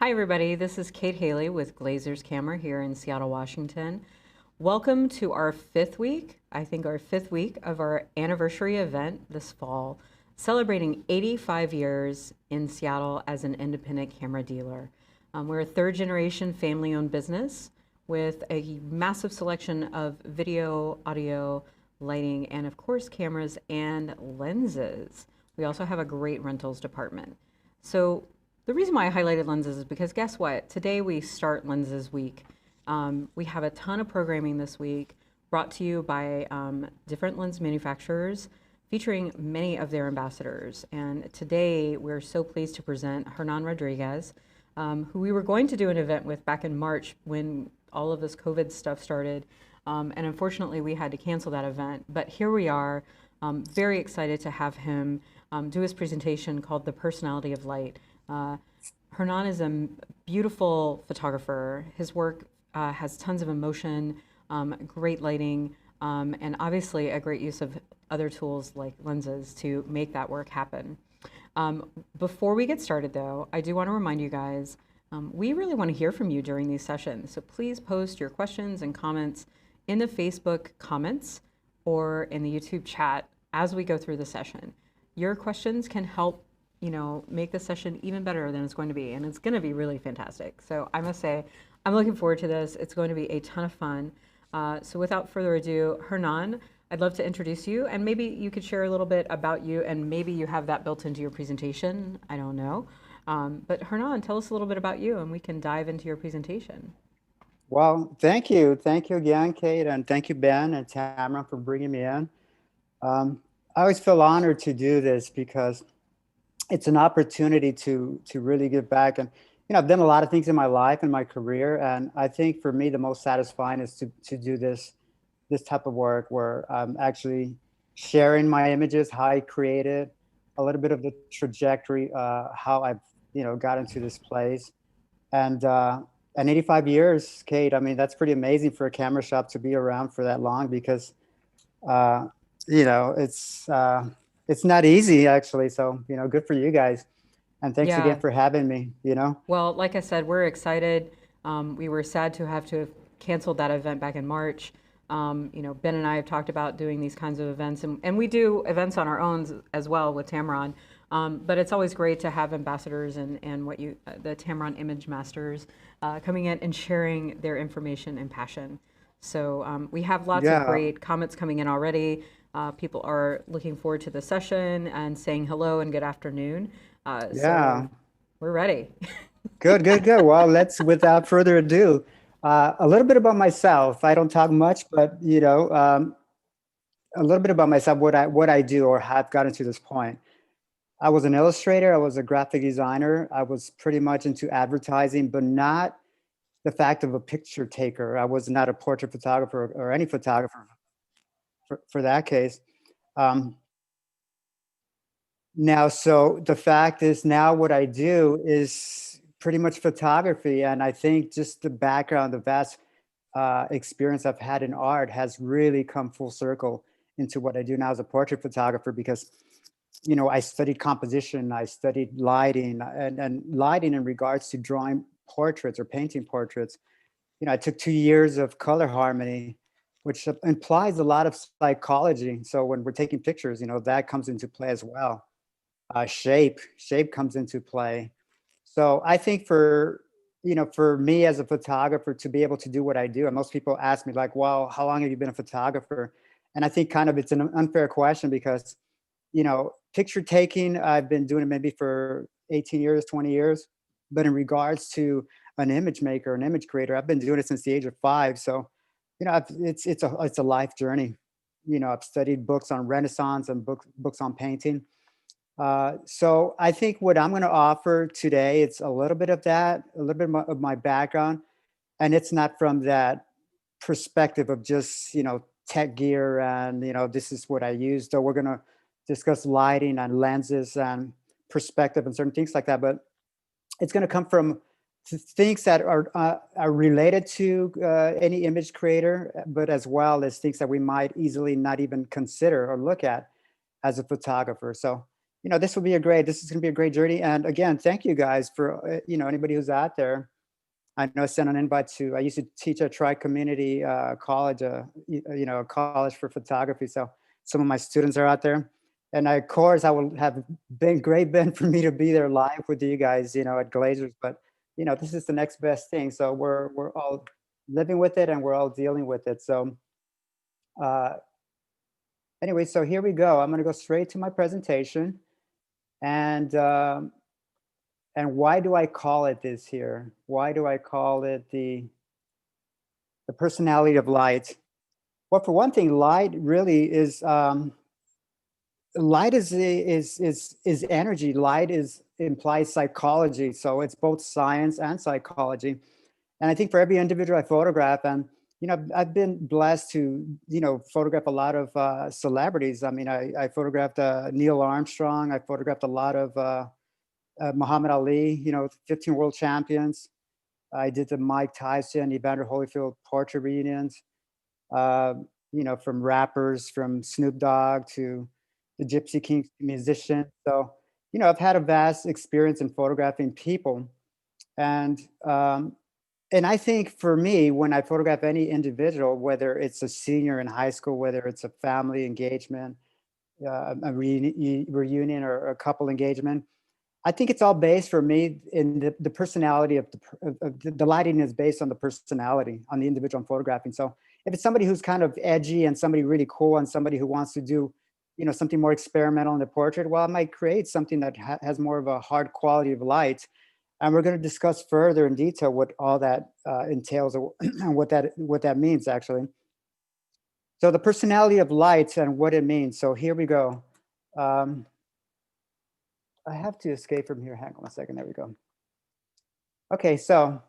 Hi, everybody. This is Kate Haley with Glazer's Camera here in Seattle, Washington. Welcome to our fifth week of our anniversary event this fall, celebrating 85 years in Seattle as an independent camera dealer. We're a third generation family owned business with a massive selection of video, audio, lighting, and of course, cameras and lenses. We also have a great rentals department. So the reason why I highlighted lenses is because guess what? Today we start Lenses Week. We have a ton of programming this week brought to you by different lens manufacturers featuring many of their ambassadors. And today we're so pleased to present Hernan Rodriguez, who we were going to do an event with back in March when all of this COVID stuff started. And unfortunately, we had to cancel that event. But here we are, very excited to have him do his presentation called The Personality of Light. Hernan is a beautiful photographer. His work has tons of emotion, great lighting, and obviously a great use of other tools like lenses to make that work happen. Before we get started though, I do want to remind you guys, we really want to hear from you during these sessions. So please post your questions and comments in the Facebook comments or in the YouTube chat as we go through the session. Your questions can help make the session even better than it's going to be. And it's going to be really fantastic. So I must say, I'm looking forward to this. It's going to be a ton of fun. So without further ado, Hernan, I'd love to introduce you. And maybe you could share a little bit about you. And maybe you have that built into your presentation. I don't know. But Hernan, tell us a little bit about you and we can dive into your presentation. Well, thank you. Thank you again, Kate. And thank you, Ben and Tamron, for bringing me in. I always feel honored to do this because it's an opportunity to really give back. And I've done a lot of things in my life and my career, and I think for me the most satisfying is to do this type of work where I'm actually sharing my images, how I created, a little bit of the trajectory, how I've got into this place, and 85 years, Kate. I mean, that's pretty amazing for a camera shop to be around for that long because uh, it's not easy actually. So, good for you guys. And thanks again Yeah. for having me, Well, like I said, we're excited. We were sad to have canceled that event back in March. Ben and I have talked about doing these kinds of events, and we do events on our own as well with Tamron. But it's always great to have ambassadors and the Tamron Image Masters coming in and sharing their information and passion. So we have lots of Yeah, great comments coming in already. People are looking forward to the session and saying hello and good afternoon. So yeah. we're ready. Good, good, good. Well, let's, without further ado, a little bit about myself. I don't talk much, but, a little bit about myself, what I do or have gotten to this point. I was an illustrator. I was a graphic designer. I was pretty much into advertising, but not the fact of a picture taker. I was not a portrait photographer or any photographer for that case. Um, Now, so the fact is now what I do is pretty much photography. And I think just the background, the vast experience I've had in art has really come full circle into what I do now as a portrait photographer because, I studied composition, I studied lighting and lighting in regards to drawing portraits or painting portraits. I took 2 years of color harmony, which implies a lot of psychology. So when we're taking pictures, that comes into play as well. Shape comes into play. So I think for me as a photographer to be able to do what I do, and most people ask me like, well, how long have you been a photographer? And I think kind of it's an unfair question because picture taking, I've been doing it maybe for 18 years, 20 years. But in regards to an image maker, an image creator, I've been doing it since the age of 5. So it's a life journey. I've studied books on Renaissance and books on painting. So I think what I'm going to offer today, it's a little bit of that, a little bit of my background, and it's not from that perspective of just tech gear and this is what I use. So we're going to discuss lighting and lenses and perspective and certain things like that, but it's going to come from things that are related to any image creator, but as well as things that we might easily not even consider or look at as a photographer. So this will be this is going to be a great journey. And again, thank you guys for, anybody who's out there. I know I sent an invite to, I used to teach at Tri Community College, a college for photography. So some of my students are out there. And of course, I will have been for me to be there live with you guys, at Glazers. But, this is the next best thing. So we're all living with it and we're all dealing with it. So uh, anyway, so here we go. I'm going to go straight to my presentation. And why do I call it this here? Why do I call it the personality of light? Well, for one thing, light really is light is energy. Light implies psychology, so it's both science and psychology. And I think for every individual I photograph, and I've been blessed to photograph a lot of celebrities. I mean, I photographed Neil Armstrong. I photographed a lot of Muhammad Ali, 15 world champions. I did the Mike Tyson, Evander Holyfield portrait reunions, from rappers, from Snoop Dogg to the Gypsy King musician. So, I've had a vast experience in photographing people. And I think for me, when I photograph any individual, whether it's a senior in high school, whether it's a family engagement, a reunion or a couple engagement, I think it's all based for me in the personality of the lighting is based on the personality, on the individual I'm photographing. So if it's somebody who's kind of edgy and somebody really cool and somebody who wants to do, something more experimental in the portrait, well, I might create something that has more of a hard quality of light. And we're going to discuss further in detail what all that entails and what that means actually. So the personality of light and what it means. So here we go. I have to escape from here. Hang on a second. There we go. Okay, so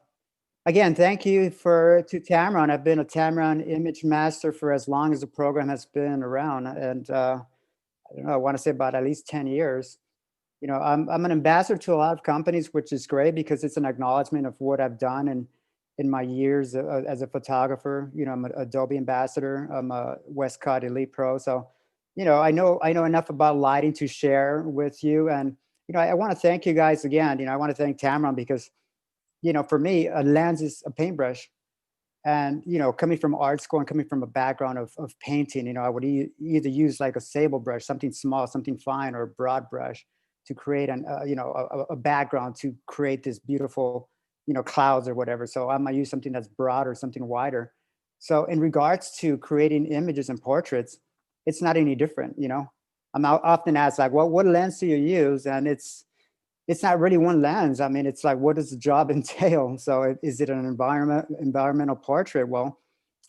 again, thank you to Tamron. I've been a Tamron image master for as long as the program has been around, and I don't know. I want to say about at least 10 years. I'm an ambassador to a lot of companies, which is great because it's an acknowledgement of what I've done in my years as a photographer. I'm an Adobe ambassador. I'm a Westcott Elite Pro, so I know enough about lighting to share with you. And I want to thank you guys again. I want to thank Tamron because for me, a lens is a paintbrush. And coming from art school and coming from a background of painting, I would either use like a sable brush, something small, something fine, or a broad brush to create a background to create this beautiful clouds or whatever. So I might use something that's broader, something wider. So in regards to creating images and portraits, it's not any different. I'm often asked like, well, what lens do you use? And it's not really one lens. I mean, it's like, what does the job entail? So is it an environmental portrait? Well,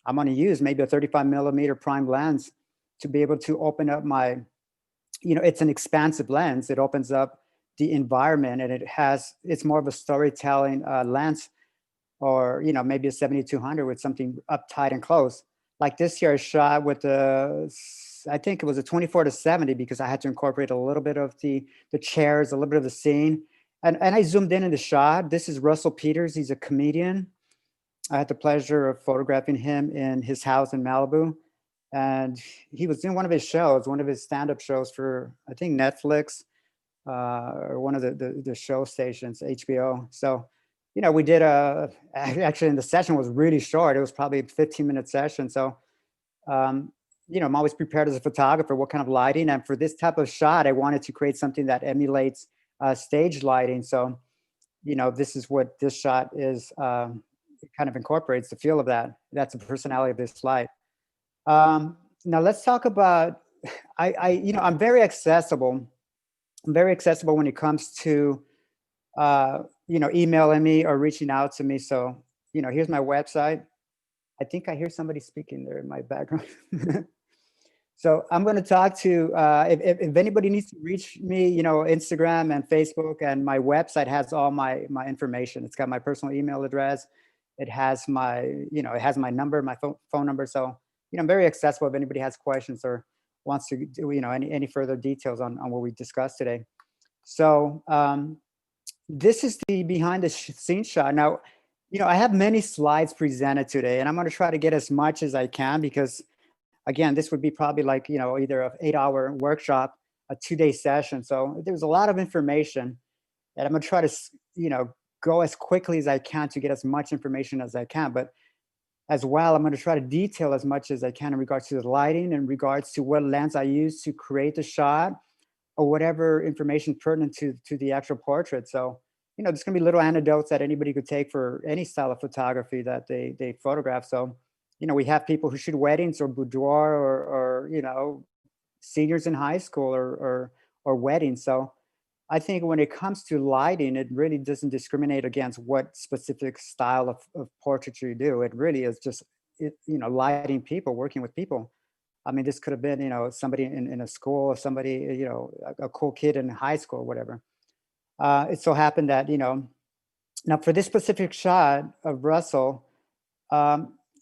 I'm going to use maybe a 35 millimeter prime lens to be able to open up my, it's an expansive lens. It opens up the environment, and it's more of a storytelling lens, or, maybe a 7200 with something uptight and close. Like this here I shot with I think it was a 24-70 because I had to incorporate a little bit of the chairs, a little bit of the scene. And I zoomed in the shot. This is Russell Peters. He's a comedian. I had the pleasure of photographing him in his house in Malibu. And he was doing one of his shows, one of his stand-up shows for, I think, Netflix or one of the show stations, HBO. So, we did actually, and the session was really short. It was probably a 15-minute session. So, I'm always prepared as a photographer, what kind of lighting. And for this type of shot, I wanted to create something that emulates stage lighting. So, this is what this shot is, it kind of incorporates the feel of that. That's the personality of this light. Now let's talk about, I'm very accessible. I'm very accessible when it comes to, emailing me or reaching out to me. So, here's my website. I think I hear somebody speaking there in my background. So I'm going to talk to, if anybody needs to reach me, Instagram and Facebook, and my website has all my information. It's got my personal email address. It has it has my number, my phone number. So, I'm very accessible if anybody has questions or wants to do, any further details on what we discussed today. So this is the behind the scenes shot. Now, I have many slides presented today, and I'm going to try to get as much as I can because, again, this would be probably like, either an 8-hour workshop a 2-day session. So there's a lot of information, and I'm gonna try to, go as quickly as I can to get as much information as I can. But as well, I'm going to try to detail as much as I can in regards to the lighting, in regards to what lens I use to create the shot, or whatever information pertinent to the actual portrait. So, there's going to be little anecdotes that anybody could take for any style of photography that they photograph. So, we have people who shoot weddings or boudoir, or seniors in high school, or weddings. So I think when it comes to lighting, it really doesn't discriminate against what specific style of portraiture you do. It really is just, lighting people, working with people. I mean, this could have been, somebody in a school, or somebody, a cool kid in high school, or whatever. It so happened that, now for this specific shot of Russell,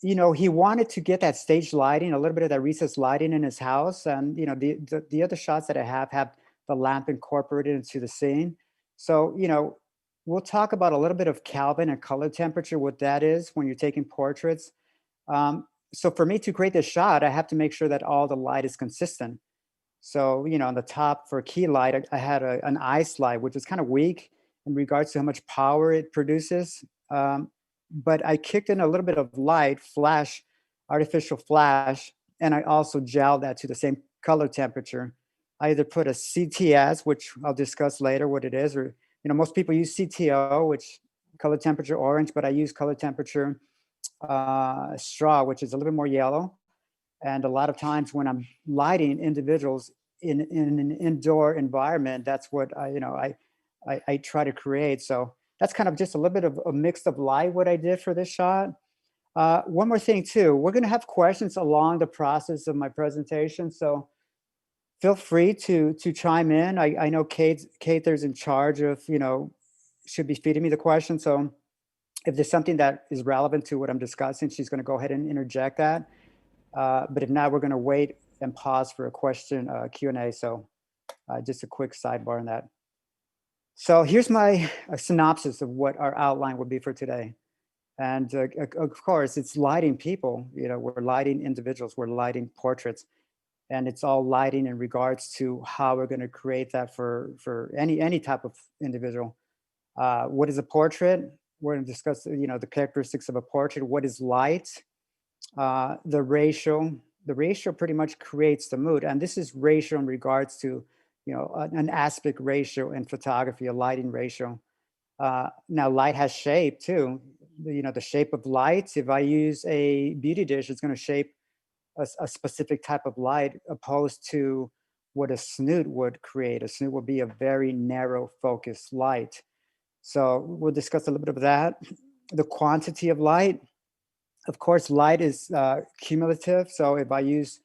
he wanted to get that stage lighting, a little bit of that recessed lighting in his house. And, the other shots that I have the lamp incorporated into the scene. So, we'll talk about a little bit of Kelvin and color temperature, what that is when you're taking portraits. So for me to create this shot, I have to make sure that all the light is consistent. So, on the top for key light, I had an ice light, which is kind of weak in regards to how much power it produces. But I kicked in a little bit of light, flash, artificial flash, and I also gelled that to the same color temperature. I either put a CTS, which I'll discuss later what it is, or, most people use CTO, which color temperature orange, but I use color temperature straw, which is a little bit more yellow. And a lot of times when I'm lighting individuals in an indoor environment, that's what I try to create. So that's kind of just a little bit of a mix of light, what I did for this shot. One more thing too, we're gonna have questions along the process of my presentation. So feel free to chime in. I know Kate there's in charge of, should be feeding me the question. So if there's something that is relevant to what I'm discussing, she's gonna go ahead and interject that. But if not, we're gonna wait and pause for a question Q&A. So just a quick sidebar on that. So here's my synopsis of what our outline would be for today. And of course, it's lighting people. We're lighting individuals, we're lighting portraits, and it's all lighting in regards to how we're going to create that for any type of individual. What is a portrait? We're going to discuss, the characteristics of a portrait. What is light? The ratio. The ratio pretty much creates the mood, and this is ratio in regards to, an aspect ratio in photography, a lighting ratio. Now, light has shape too. The shape of light. If I use a beauty dish, it's going to shape a specific type of light, opposed to what a snoot would create. A snoot would be a very narrow focused light. So we'll discuss a little bit of that. The quantity of light. Of course, light is cumulative. So if I use,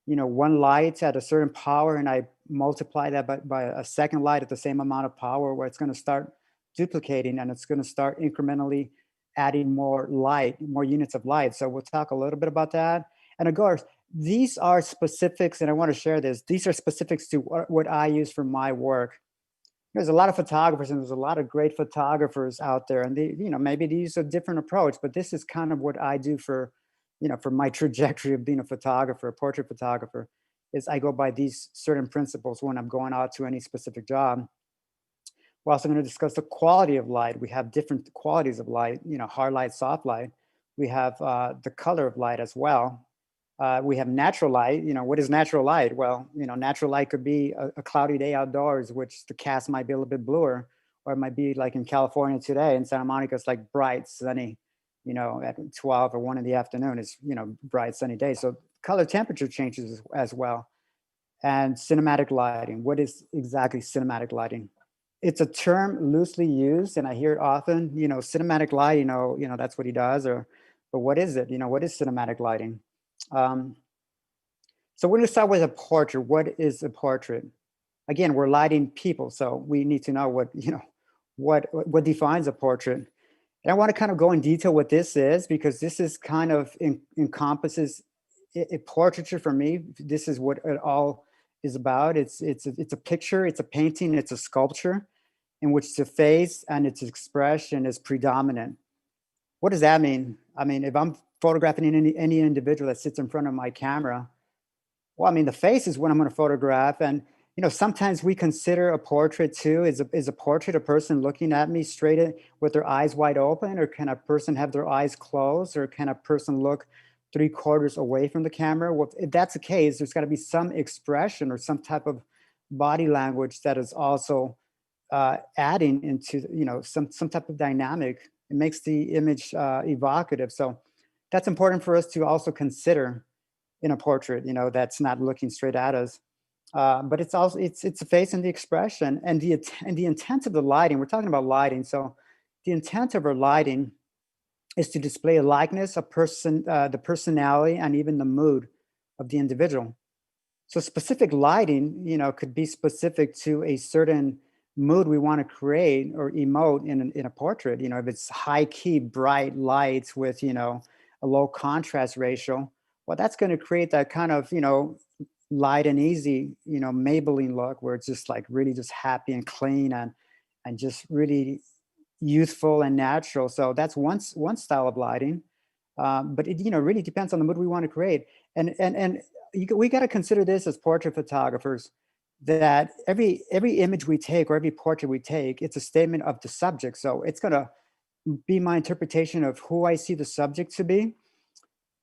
one light at a certain power and I multiply that by a second light at the same amount of power, where it's going to start duplicating, and it's going to start incrementally adding more light, more units of light. So we'll talk a little bit about that. And of course, these are specifics, and I want to share this. These are specifics to what I use for my work. There's a lot of photographers, and there's a lot of great photographers out there, and they, maybe they use a different approach, but this is kind of what I do for, for my trajectory of being a photographer, a portrait photographer, is I go by these certain principles when I'm going out to any specific job. We're also going to discuss the quality of light. We have different qualities of light, hard light, soft light. We have the color of light as well. We have natural light. What is natural light? Well, natural light could be a cloudy day outdoors, which the cast might be a little bit bluer, or it might be like in California today. In Santa Monica, it's like bright, sunny, at 12 or 1 in the afternoon, it's, bright, sunny day. So color temperature changes as well. And cinematic lighting. What is exactly cinematic lighting? It's a term loosely used, and I hear it often, cinematic light, that's what he does, but what is it? What is cinematic lighting? So we're going to start with a portrait. What is a portrait? Again, we're lighting people, so we need to know what defines a portrait. And I want to kind of go in detail what this is, because this is kind of encompasses a portraiture for me. This is what it all is about. It's a picture, it's a painting, it's a sculpture in which the face and its expression is predominant. What does that mean? I mean, if I'm photographing any individual that sits in front of my camera, well, I mean, the face is what I'm going to photograph, and sometimes we consider a portrait too. Is a portrait a person looking at me straight with their eyes wide open, or can a person have their eyes closed, or can a person look 3/4 away from the camera? Well, if that's the case, there's got to be some expression or some type of body language that is also adding into, some type of dynamic. It makes the image evocative. So that's important for us to also consider in a portrait, that's not looking straight at us. But it's also it's the face and the expression and the intent of the lighting. We're talking about lighting, so the intent of our lighting is to display a likeness, a person, the personality, and even the mood of the individual. So specific lighting, could be specific to a certain mood we want to create or emote in a portrait. If it's high key, bright lights with, a low contrast ratio, well, that's going to create that kind of, light and easy, Maybelline look where it's just like really just happy and clean and just really youthful and natural. So that's one style of lighting. But it, really depends on the mood we want to create. And we got to consider this as portrait photographers, that every image we take or every portrait we take, it's a statement of the subject. So it's going to be my interpretation of who I see the subject to be,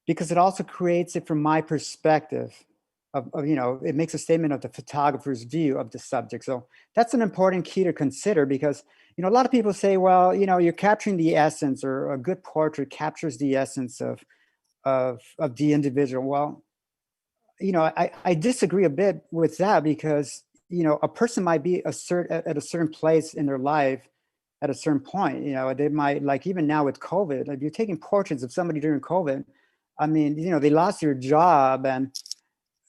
because it also creates it from my perspective it makes a statement of the photographer's view of the subject. So that's an important key to consider, because a lot of people say, well, you're capturing the essence, or a good portrait captures the essence of the individual. Well, I disagree a bit with that, because a person might be at a certain place in their life at a certain point. They might, like, even now with COVID, if you're taking portraits of somebody during COVID, I mean, they lost their job and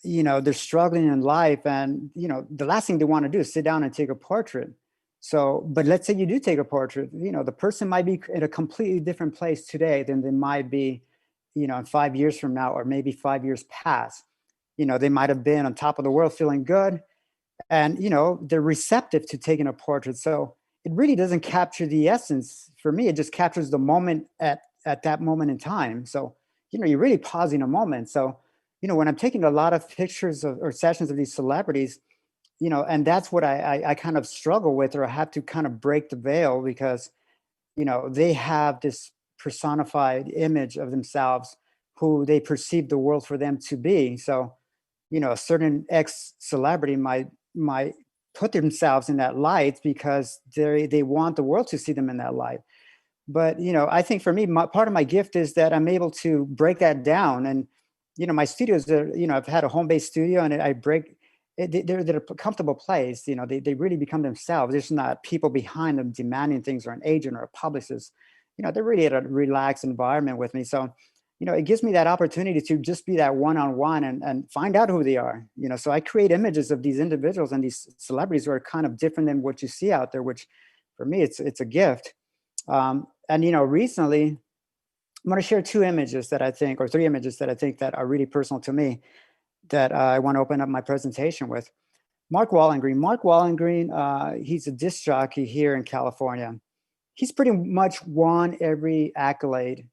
they're struggling in life, and the last thing they want to do is sit down and take a portrait. So, but let's say you do take a portrait, the person might be in a completely different place today than they might be, in 5 years from now, or maybe 5 years past. They might have been on top of the world feeling good, and they're receptive to taking a portrait. So it really doesn't capture the essence. For me, it just captures the moment at that moment in time. So you're really pausing a moment. So when I'm taking a lot of pictures or sessions of these celebrities, and that's what I kind of struggle with, or I have to kind of break the veil, because they have this personified image of themselves who they perceive the world for them to be. So a certain ex celebrity might put themselves in that light because they want the world to see them in that light. But I think for me, part of my gift is that I'm able to break that down. And my studios are, I've had a home-based studio, and I break they're a comfortable place. They really become themselves. There's not people behind them demanding things, or an agent or a publicist. They're really at a relaxed environment with me. So it gives me that opportunity to just be that one-on-one and find out who they are. So I create images of these individuals and these celebrities who are kind of different than what you see out there, which for me, it's a gift. And recently, I'm going to share two images that I think, or three images that I think that are really personal to me, that I want to open up my presentation with. Mark Wallengreen. Mark Wallengreen, he's a disc jockey here in California. He's pretty much won every accolade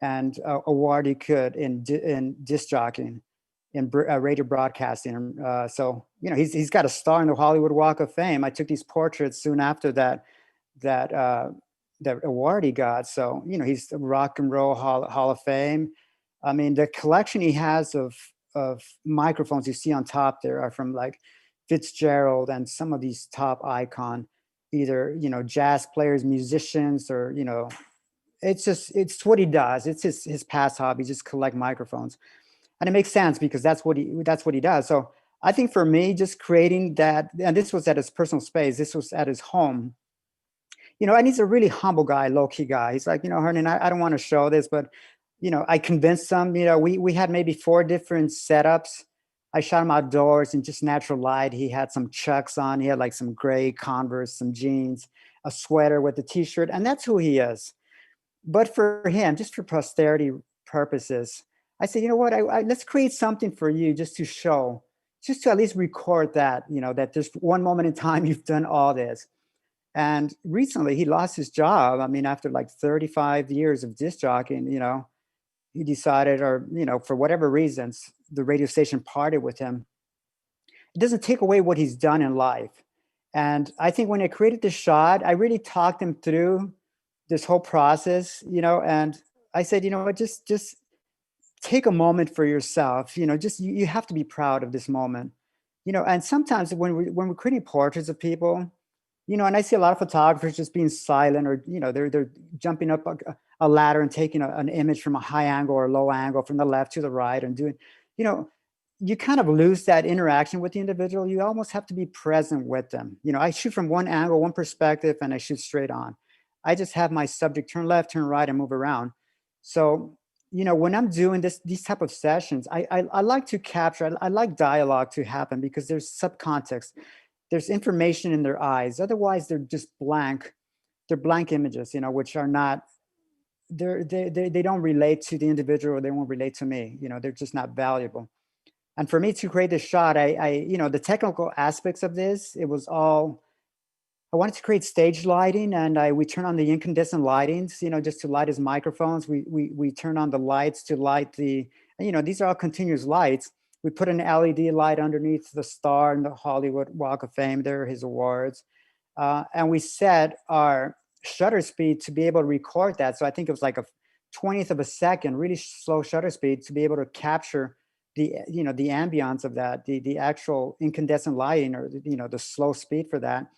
and award he could in disc jockeying, in radio broadcasting. So he's got a star in the Hollywood Walk of Fame. I took these portraits soon after that award he got. So he's the Rock and Roll Hall of Fame. I mean, the collection he has of microphones you see on top there are from like Fitzgerald and some of these top icon, either jazz players, musicians, or it's what he does. It's his past hobby, just collect microphones. And it makes sense, because that's what he does. So I think for me, just creating that, and this was at his personal space, this was at his home, and he's a really humble guy, low-key guy. He's like, Hernan, I don't want to show this, but I convinced him. We had maybe 4 different setups. I shot him outdoors in just natural light. He had some Chucks on. He had like some gray Converse, some jeans, a sweater with a t-shirt, and that's who he is. But for him, just for posterity purposes, I said, you know what, let's create something for you just to show, just to at least record that, that there's one moment in time you've done all this. And recently he lost his job. I mean, after like 35 years of disc jockeying, he decided, or, for whatever reasons, the radio station parted with him. it doesn't take away what he's done in life. And I think when I created this shot, I really talked him through this whole process, and I said, what, just take a moment for yourself, just you have to be proud of this moment. And sometimes when we're creating portraits of people, and I see a lot of photographers just being silent, or they're jumping up a ladder and taking an image from a high angle or low angle from the left to the right and doing, you know, you kind of lose that interaction with the individual. You almost have to be present with them. I shoot from one angle, one perspective, and I shoot straight on. I just have my subject turn left, turn right, and move around. So, when I'm doing these type of sessions, I like to capture, I like dialogue to happen because there's subcontext, there's information in their eyes. Otherwise, they're just blank. They're blank images, which are not, they don't relate to the individual, or they won't relate to me. They're just not valuable. And for me to create this shot, the technical aspects of this, it was all, I wanted to create stage lighting, and we turn on the incandescent lightings, just to light his microphones. We turn on the lights to light the, these are all continuous lights. We put an LED light underneath the star in the Hollywood Walk of Fame. There are his awards. And we set our shutter speed to be able to record that. So I think it was like a 20th of a second, really slow shutter speed to be able to capture the ambience of that, the actual incandescent lighting, or the slow speed for that.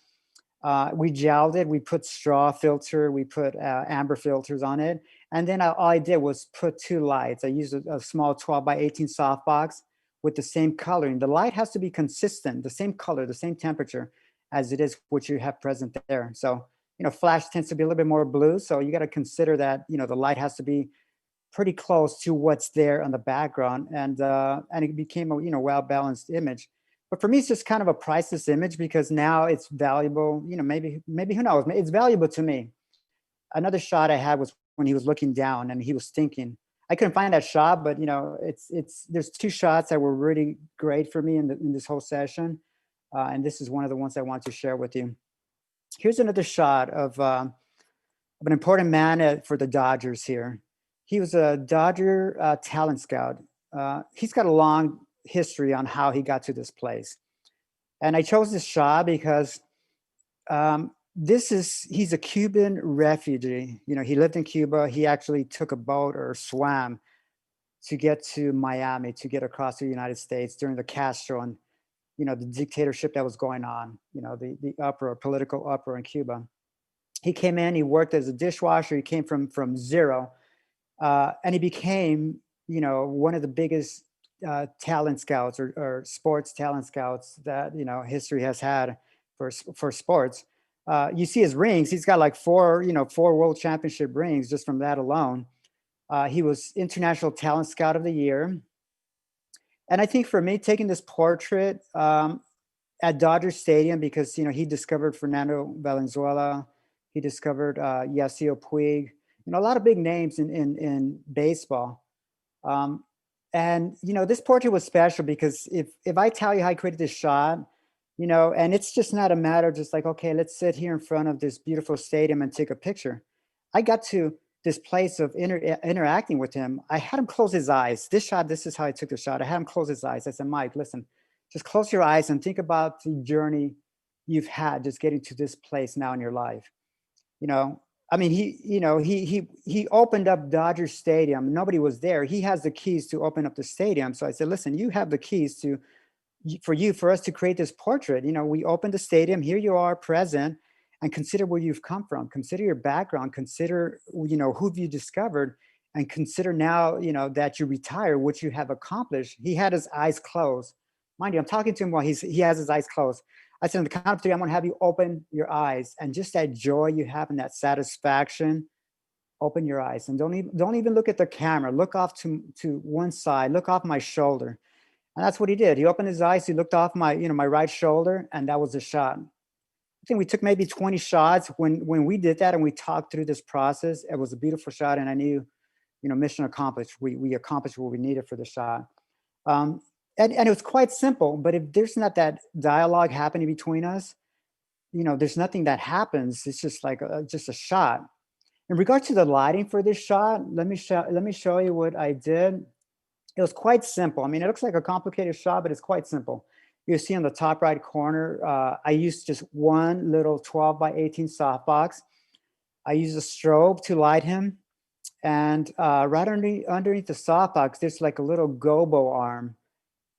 We gelled it. We put straw filter. We put amber filters on it. And then all I did was put two lights. I used a small 12 by 18 softbox with the same coloring. The light has to be consistent, the same color, the same temperature as it is what you have present there. So, flash tends to be a little bit more blue. So you got to consider that, the light has to be pretty close to what's there on the background. And it became a, well-balanced image. But for me, it's just kind of a priceless image because now it's valuable. Maybe who knows? It's valuable to me. Another shot I had was when he was looking down and he was thinking. I couldn't find that shot, but there's two shots that were really great for me in this whole session, and this is one of the ones I want to share with you. Here's another shot of an important man for the Dodgers here. He was a Dodger talent scout. He's got a long history on how he got to this place. And I chose this shot because he's a Cuban refugee. He lived in Cuba. He actually took a boat or swam to get to Miami, to get across the United States during the Castro and, the dictatorship that was going on, the uproar, political uproar in Cuba. He came in, he worked as a dishwasher. He came from zero. And he became, one of the biggest talent scouts or sports talent scouts that, history has had for sports. You see his rings. He's got like four world championship rings just from that alone. He was International Talent Scout of the Year. And I think for me, taking this portrait at Dodger Stadium, because, he discovered Fernando Valenzuela, he discovered Yasiel Puig, a lot of big names in baseball. And, this portrait was special because if I tell you how I created this shot, and it's just not a matter of just like, okay, let's sit here in front of this beautiful stadium and take a picture. I got to this place of interacting with him. I had him close his eyes. This is how I took the shot. I had him close his eyes. I said, Mike, listen, just close your eyes and think about the journey you've had just getting to this place now in your life. I mean, he opened up Dodger Stadium. Nobody was there. He has the keys to open up the stadium. So I said, listen, you have the keys for us to create this portrait. We opened the stadium. Here you are present, and consider where you've come from. Consider your background. Consider, who you discovered, and consider now, that you retire, what you have accomplished. He had his eyes closed. Mind you, I'm talking to him while he has his eyes closed. I said, on the count of three, I'm going to have you open your eyes, and just that joy you have and that satisfaction, open your eyes, and don't even look at the camera. Look off to one side. Look off my shoulder. And that's what he did. He opened his eyes. He looked off my right shoulder, and that was the shot. I think we took maybe 20 shots. When we did that and we talked through this process, it was a beautiful shot, and I knew, mission accomplished. We accomplished what we needed for the shot. And it was quite simple, but if there's not that dialogue happening between us, there's nothing that happens. It's just like just a shot. In regard to the lighting for this shot, let me show you what I did. It was quite simple. I mean, it looks like a complicated shot, but it's quite simple. you'll see on the top right corner, I used just one little 12 by 18 softbox. I use a strobe to light him. And right underneath the softbox, there's like a little gobo arm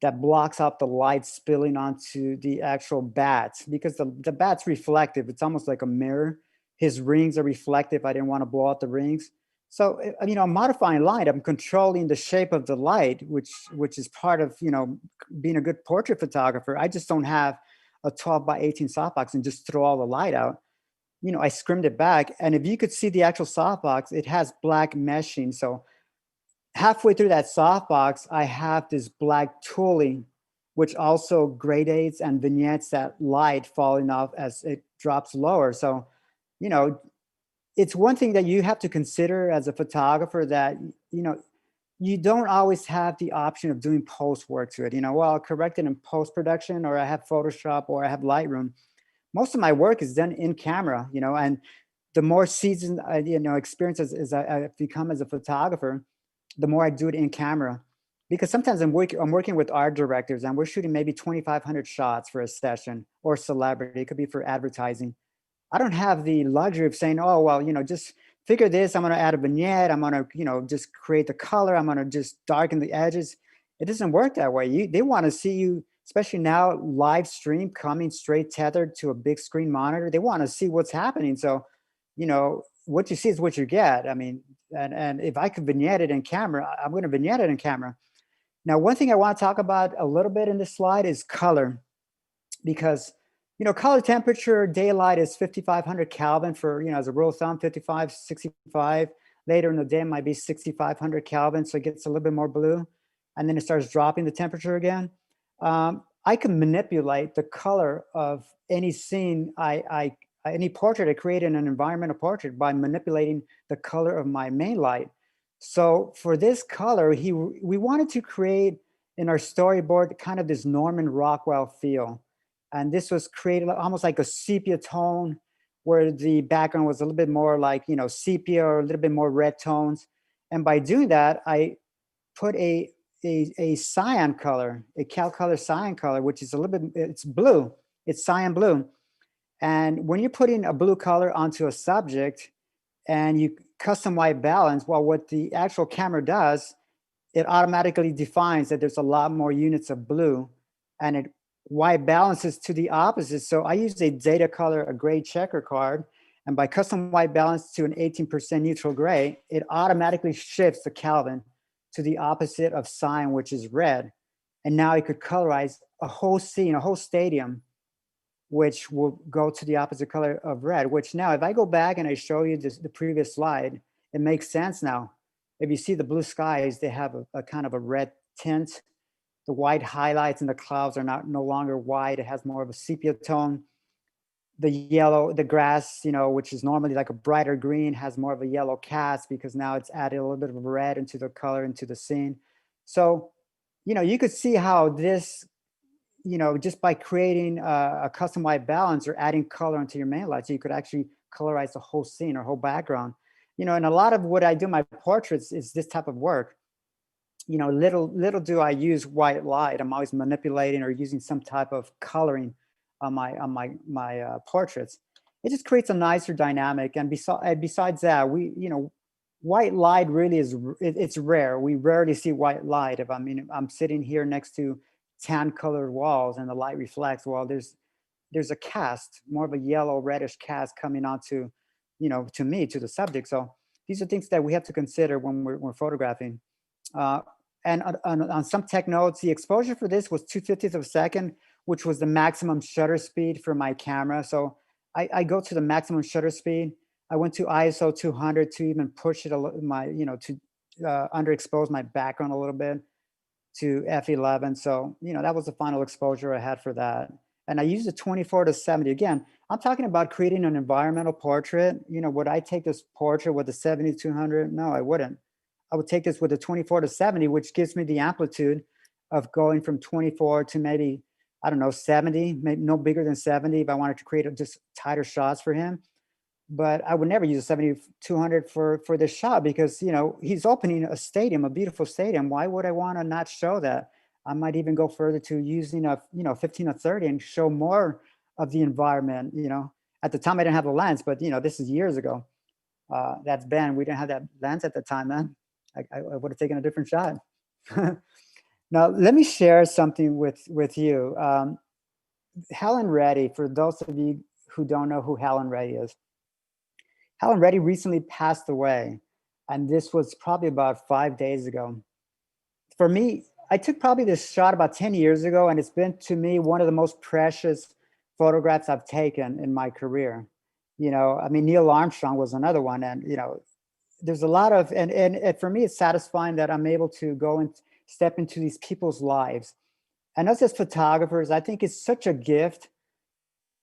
that blocks out the light spilling onto the actual bats, because the bat's reflective. It's almost like a mirror. His rings are reflective. I didn't want to blow out the rings. So, I'm modifying light. I'm controlling the shape of the light, which is part of, being a good portrait photographer. I just don't have a 12 by 18 softbox and just throw all the light out. I scrimmed it back. And if you could see the actual softbox, it has black meshing. So halfway through that softbox, I have this black tooling, which also gradates and vignettes that light falling off as it drops lower. So, you know, it's one thing that you have to consider as a photographer, that, you don't always have the option of doing post work to it. Well, I'll correct it in post production, or I have Photoshop, or I have Lightroom. Most of my work is done in camera, and the more seasoned, experience as I've become as a photographer, the more I do it in camera. Because sometimes I'm working with art directors, and we're shooting maybe 2,500 shots for a session, or celebrity. It could be for advertising. I don't have the luxury of saying, oh, well, just figure this. I'm going to add a vignette. I'm going to, just create the color. I'm going to just darken the edges. It doesn't work that way. They want to see you, especially now, live stream, coming straight tethered to a big screen monitor. They want to see what's happening. So, what you see is what you get. I mean, and if I could vignette it in camera, I'm going to vignette it in camera. Now, one thing I want to talk about a little bit in this slide is color, because color temperature, daylight is 5,500 Kelvin for, as a rule of thumb, 55, 65. Later in the day, it might be 6,500 Kelvin, so it gets a little bit more blue. And then it starts dropping the temperature again. I can manipulate the color of any scene, any portrait I create in an environmental portrait, by manipulating the color of my main light. So for this color, we wanted to create in our storyboard kind of this Norman Rockwell feel. And this was created almost like a sepia tone, where the background was a little bit more like, sepia, or a little bit more red tones. And by doing that, I put a cyan color, a Cal Color cyan color, which is a little bit, it's blue, it's cyan blue. And when you're putting a blue color onto a subject and you custom white balance, well, what the actual camera does, it automatically defines that there's a lot more units of blue, and it white balances to the opposite. So I used a data color, a gray checker card, and by custom white balance to an 18% neutral gray, it automatically shifts the Kelvin to the opposite of cyan, which is red. And now I could colorize a whole scene, a whole stadium, which will go to the opposite color of red, which now if I go back and I show you the previous slide, it makes sense now. If you see the blue skies, they have a kind of a red tint. The white highlights in the clouds are no longer white. It has more of a sepia tone. The yellow, the grass, which is normally like a brighter green, has more of a yellow cast, because now it's added a little bit of red into the color, into the scene. So, you could see how this, just by creating a custom white balance or adding color into your main light, so you could actually colorize the whole scene or whole background. And a lot of what I do in my portraits is this type of work. Little do I use white light. I'm always manipulating or using some type of coloring on my portraits. It just creates a nicer dynamic. And besides that, white light really it's rare. We rarely see white light. If I'm sitting here next to tan colored walls and the light reflects, well, there's a cast, more of a yellow reddish cast coming onto, to me, to the subject. So these are things that we have to consider when we're photographing. And on some tech notes, the exposure for this was 2/50th of a second, which was the maximum shutter speed for my camera. So I go to the maximum shutter speed. I went to ISO 200 to even push it a little, to underexpose my background a little bit, to f11. So, that was the final exposure I had for that. And I used a 24-70. Again, I'm talking about creating an environmental portrait. Would I take this portrait with a 70-200? No, I wouldn't. I would take this with a 24-70, which gives me the amplitude of going from 24 to maybe, I don't know, 70, maybe no bigger than 70 if I wanted to create just tighter shots for him. But I would never use a 70-200 for this shot, because, he's opening a stadium, a beautiful stadium. Why would I want to not show that? I might even go further to using a 15 or 30 and show more of the environment. At the time I didn't have a lens, but this is years ago. That's Ben. We didn't have that lens at the time, man. I would have taken a different shot. Now, let me share something with you. Helen Reddy, for those of you who don't know who Helen Reddy is, Helen Reddy recently passed away, and this was probably about 5 days ago. For me, I took probably this shot about 10 years ago, and it's been to me one of the most precious photographs I've taken in my career. I mean, Neil Armstrong was another one, and there's a lot of, and for me, it's satisfying that I'm able to go and step into these people's lives. And us as photographers, I think it's such a gift.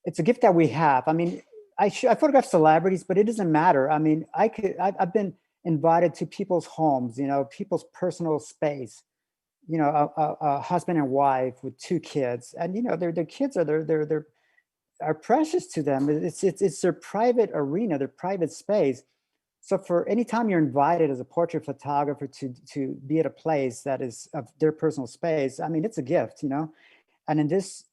It's a gift that we have. I mean, I photograph celebrities, but it doesn't matter. I mean, I've been invited to people's homes, people's personal space, a husband and wife with 2 kids, and their kids are precious to them. It's their private arena, their private space. So for any time you're invited as a portrait photographer to be at a place that is of their personal space, I mean, it's a gift, And in this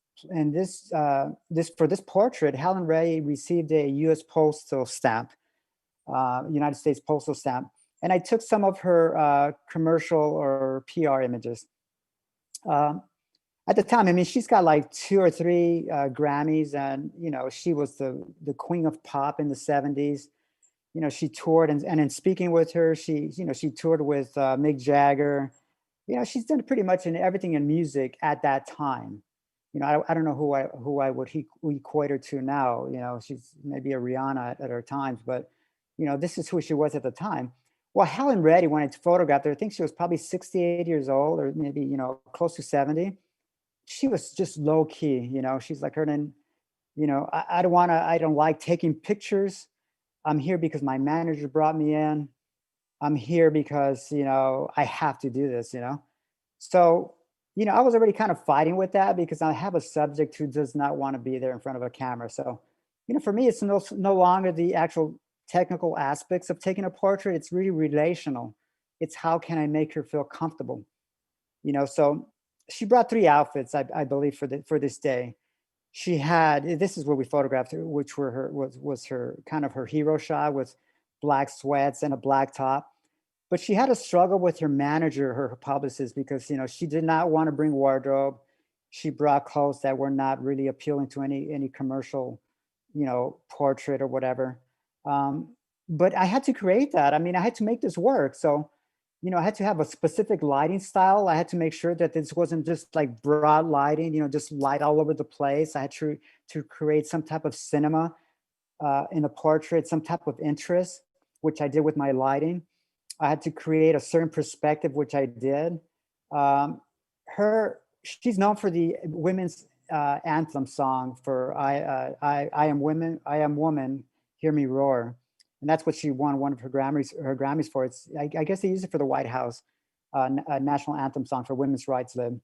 for this portrait, Helen Reddy received a U.S. postal stamp, United States postal stamp, and I took some of her commercial or PR images. At the time, I mean, she's got like 2 or 3 Grammys, and she was the queen of pop in the 70s. She toured, and in speaking with her, she toured with Mick Jagger. She's done pretty much in everything in music at that time. I don't know who I would equate her to now. She's maybe a Rihanna at her times, but this is who she was at the time. Well, Helen Reddy, when I photographed her, I think she was probably 68 years old, or maybe close to 70. She was just low key. She's like, Hernan, I don't like taking pictures. I'm here because my manager brought me in. I'm here because, I have to do this, So, I was already kind of fighting with that because I have a subject who does not want to be there in front of a camera. So, for me, it's no longer the actual technical aspects of taking a portrait. It's really relational. It's how can I make her feel comfortable? So she brought 3 outfits, I believe, for this day. She had, this is where we photographed her, which was her kind of her hero shot with black sweats and a black top. But she had a struggle with her manager, her publicist, because she did not want to bring wardrobe. She brought clothes that were not really appealing to any commercial, portrait or whatever. But I had to create that. I mean, I had to make this work. So I had to have a specific lighting style. I had to make sure that this wasn't just like broad lighting, just light all over the place. I had to create some type of cinema in the portrait, some type of interest, which I did with my lighting. I had to create a certain perspective, which I did. She's known for the women's anthem song for I am woman, hear me roar. And that's what she won one of her Grammys for. I guess they used it for the White House, national anthem song for women's rights lib.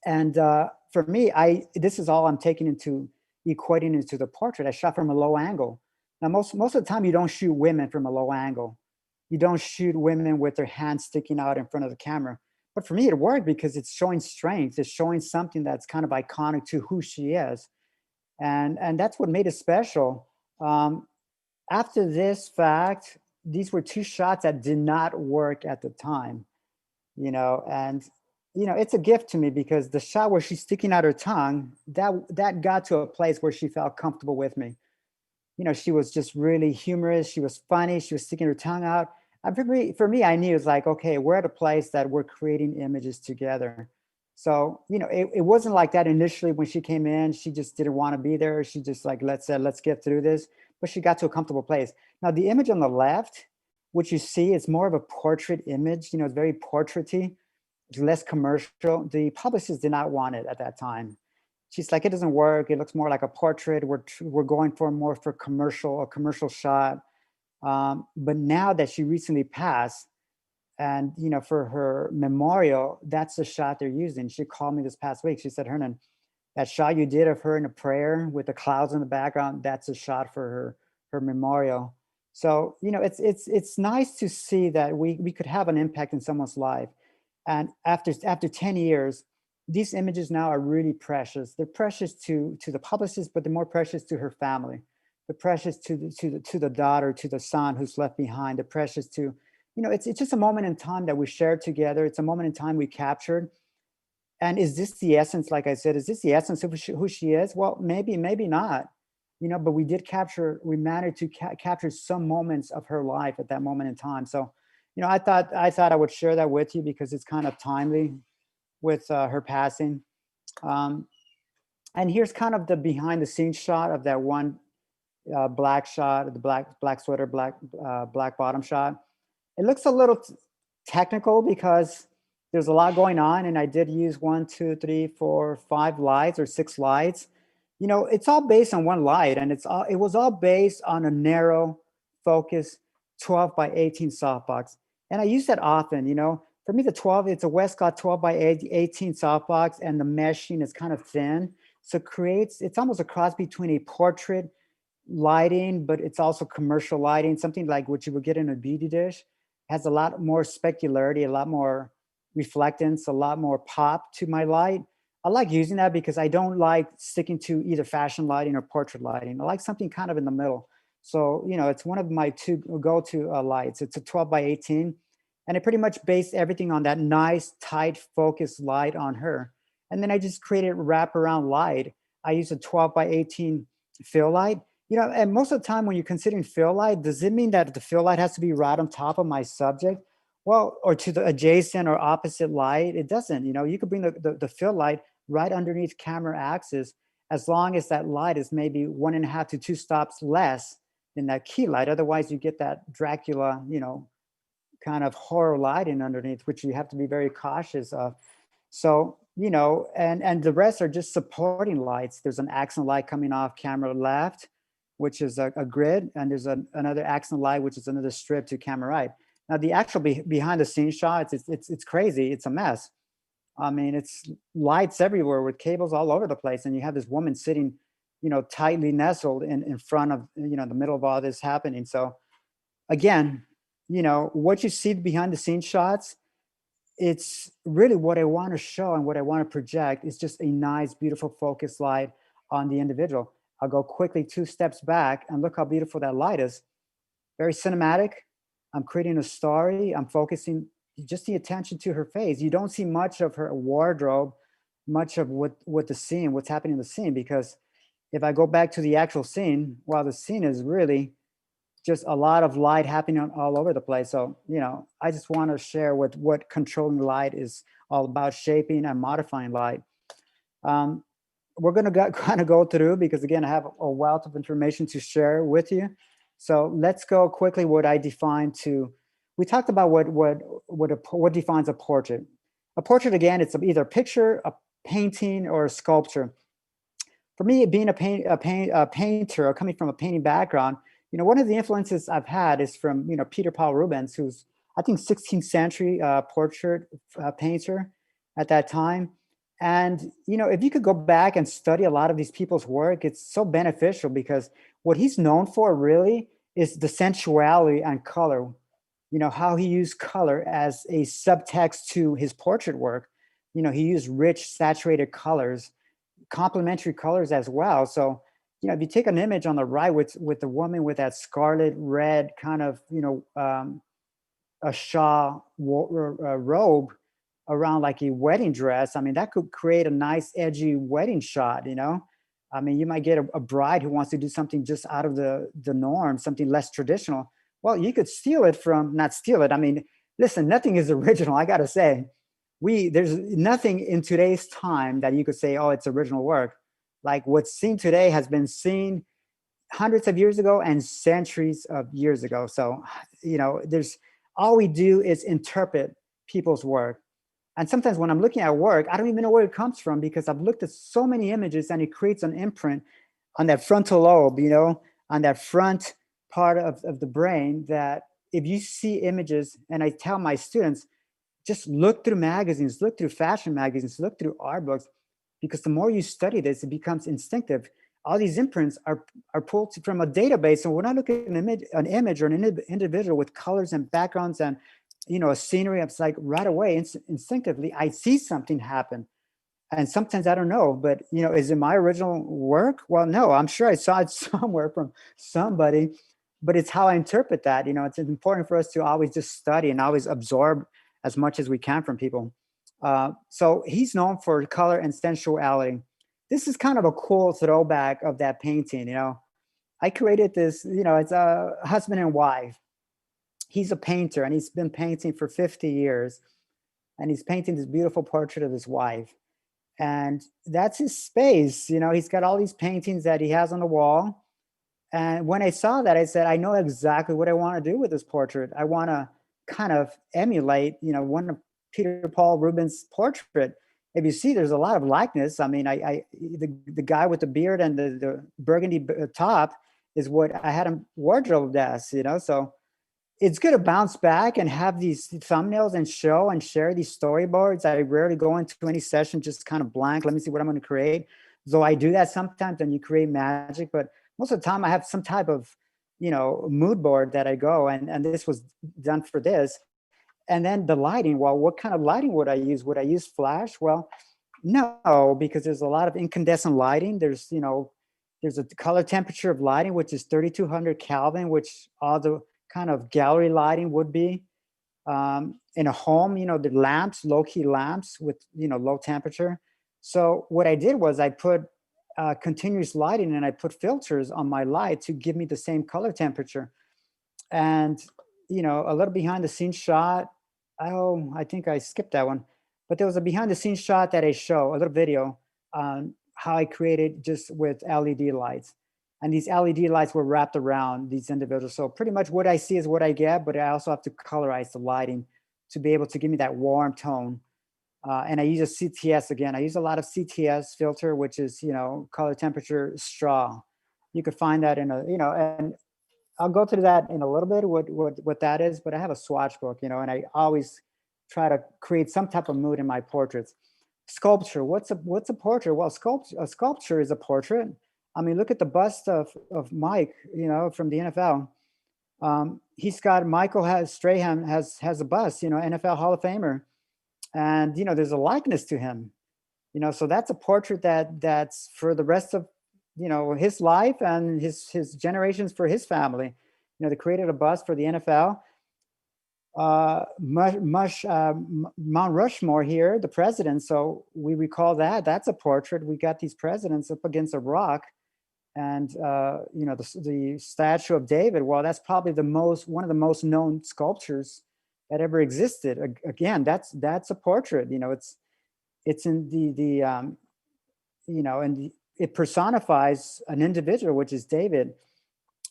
And for me, this is all I'm equating into the portrait. I shot from a low angle. Now, most of the time, you don't shoot women from a low angle. You don't shoot women with their hands sticking out in front of the camera. But for me, it worked because it's showing strength. It's showing something that's kind of iconic to who she is. And that's what made it special. After this fact, these were 2 shots that did not work at the time, and it's a gift to me because the shot where she's sticking out her tongue, that got to a place where she felt comfortable with me. She was just really humorous. She was funny. She was sticking her tongue out. And for me, I knew it was like, okay, we're at a place that we're creating images together. So, it wasn't like that initially when she came in. She just didn't want to be there. She just like, let's get through this. But she got to a comfortable place. Now, the image on the left, which you see, is more of a portrait image. It's very portraity. It's less commercial. The publicist did not want it at that time. She's like, it doesn't work. It looks more like a portrait. We're going for a commercial shot. But now that she recently passed, and for her memorial, that's the shot they're using. She called me this past week. She said, Hernan, that shot you did of her in a prayer with the clouds in the background, that's a shot for her memorial. So, it's nice to see that we could have an impact in someone's life. And after 10 years, these images now are really precious. They're precious to the publicist, but they're more precious to her family. They're precious to the daughter, to the son who's left behind. They're precious to, it's just a moment in time that we shared together. It's a moment in time we captured. And is this the essence? Like I said, is this the essence of who she is? Well, maybe, maybe not. But we did capture. We managed to capture some moments of her life at that moment in time. So, I thought I would share that with you because it's kind of timely with her passing. Um, and here's kind of the behind the scenes shot of that one black shot, the black sweater, black bottom shot. It looks a little technical because there's a lot going on, and I did use 5 lights or 6 lights. It's all based on one light, and it was all based on a narrow focus 12 by 18 softbox. And I use that often. For me, the 12, it's a Westcott 12 by 18 softbox, and the meshing is kind of thin. So it's almost a cross between a portrait lighting, but it's also commercial lighting, something like what you would get in a beauty dish. Has a lot more specularity, a lot more reflectance, a lot more pop to my light. I like using that because I don't like sticking to either fashion lighting or portrait lighting. I like something kind of in the middle. So, it's one of my two go-to lights. It's a 12 by 18, and I pretty much based everything on that nice, tight, focused light on her. And then I just created wraparound light. I use a 12 by 18 fill light. And most of the time when you're considering fill light, does it mean that the fill light has to be right on top of my subject? Well, or to the adjacent or opposite light? It doesn't. You could bring the fill light right underneath camera axis as long as that light is maybe 1.5 to 2 stops less than that key light. Otherwise, you get that Dracula, kind of horror lighting underneath, which you have to be very cautious of. So, and the rest are just supporting lights. There's an accent light coming off camera left, which is a grid, and there's another accent light, which is another strip to camera right. Now, the actual behind the scenes shots, it's crazy. It's a mess. I mean, it's lights everywhere with cables all over the place, and you have this woman sitting, tightly nestled in front of, the middle of all this happening. So, again, what you see behind the scenes shots, it's really what I want to show and what I want to project is just a nice, beautiful focus light on the individual. I'll go quickly 2 steps back and look how beautiful that light is. Very cinematic. I'm creating a story. I'm focusing just the attention to her face. You don't see much of her wardrobe, much of what the scene, what's happening in the scene, because if I go back to the actual scene, well, the scene is really just a lot of light happening all over the place. So, I just want to share what controlling light is all about, shaping and modifying light. We're going to kind of go through because, again, I have a wealth of information to share with you. So let's go quickly what I define to. We talked about what defines a portrait. A portrait, again, it's either a picture, a painting, or a sculpture. For me, being a painter or coming from a painting background, one of the influences I've had is from, Peter Paul Rubens, who's, I think, 16th century portrait painter at that time. And, if you could go back and study a lot of these people's work, it's so beneficial because what he's known for really is the sensuality and color, how he used color as a subtext to his portrait work. He used rich, saturated colors, complementary colors as well. So, if you take an image on the right with the woman with that scarlet red kind of, a robe around like a wedding dress, I mean, that could create a nice edgy wedding shot, I mean, you might get a bride who wants to do something just out of the norm, something less traditional. Well, you could not steal it. I mean, listen, nothing is original. I got to say, there's nothing in today's time that you could say, oh, it's original work. Like what's seen today has been seen hundreds of years ago and centuries of years ago. So, there's all we do is interpret people's work. And sometimes when I'm looking at work, I don't even know where it comes from because I've looked at so many images and it creates an imprint on that frontal lobe, on that front part of the brain that if you see images, and I tell my students, just look through magazines, look through fashion magazines, look through art books, because the more you study this, it becomes instinctive. All these imprints are pulled from a database. And when I look at an image or an individual with colors and backgrounds and, a scenery, it's like right away, instinctively, I see something happen. And sometimes I don't know, but is it my original work? Well, no, I'm sure I saw it somewhere from somebody, but it's how I interpret that. It's important for us to always just study and always absorb as much as we can from people. So he's known for color and sensuality. This is kind of a cool throwback of that painting. I created this, it's a husband and wife. He's a painter and he's been painting for 50 years, and he's painting this beautiful portrait of his wife. And that's his space. He's got all these paintings that he has on the wall. And when I saw that, I said, I know exactly what I want to do with this portrait. I want to kind of emulate, one of Peter Paul Rubens' portrait. If you see, there's a lot of likeness. I mean, the guy with the beard and the burgundy top is what I had him wardrobed as, So it's good to bounce back and have these thumbnails and show and share these storyboards. I rarely go into any session just kind of blank. Let me see what I'm going to create. Though I do that sometimes, and you create magic, but most of the time I have some type of, mood board that I go, and this was done for this. And then the lighting, well, what kind of lighting would I use? Would I use flash? Well, no, because there's a lot of incandescent lighting. There's a color temperature of lighting, which is 3,200 Kelvin, which all the kind of gallery lighting would be. In a home, the lamps, low-key lamps with, low temperature. So what I did was I put continuous lighting, and I put filters on my light to give me the same color temperature. And, a little behind the scenes shot. Oh, I think I skipped that one. But there was a behind the scenes shot that I show, a little video on how I created just with LED lights. And these LED lights were wrapped around these individuals. So pretty much what I see is what I get, but I also have to colorize the lighting to be able to give me that warm tone. And I use a CTS again. I use a lot of CTS filter, which is, color temperature straw. You could find that in and I'll go through that in a little bit, what that is, but I have a swatch book, and I always try to create some type of mood in my portraits. Sculpture, what's a portrait? Well, a sculpture is a portrait. I mean, look at the bust of Mike, from the NFL. Strahan has a bust, NFL Hall of Famer. And, there's a likeness to him, so that's a portrait that's for the rest of, his life and his generations for his family. They created a bust for the NFL. Mount Rushmore here, the president. So we recall that's a portrait. We got these presidents up against a rock. And the statue of David, well, that's probably one of the most known sculptures that ever existed. Again, that's a portrait. It's in it personifies an individual, which is David.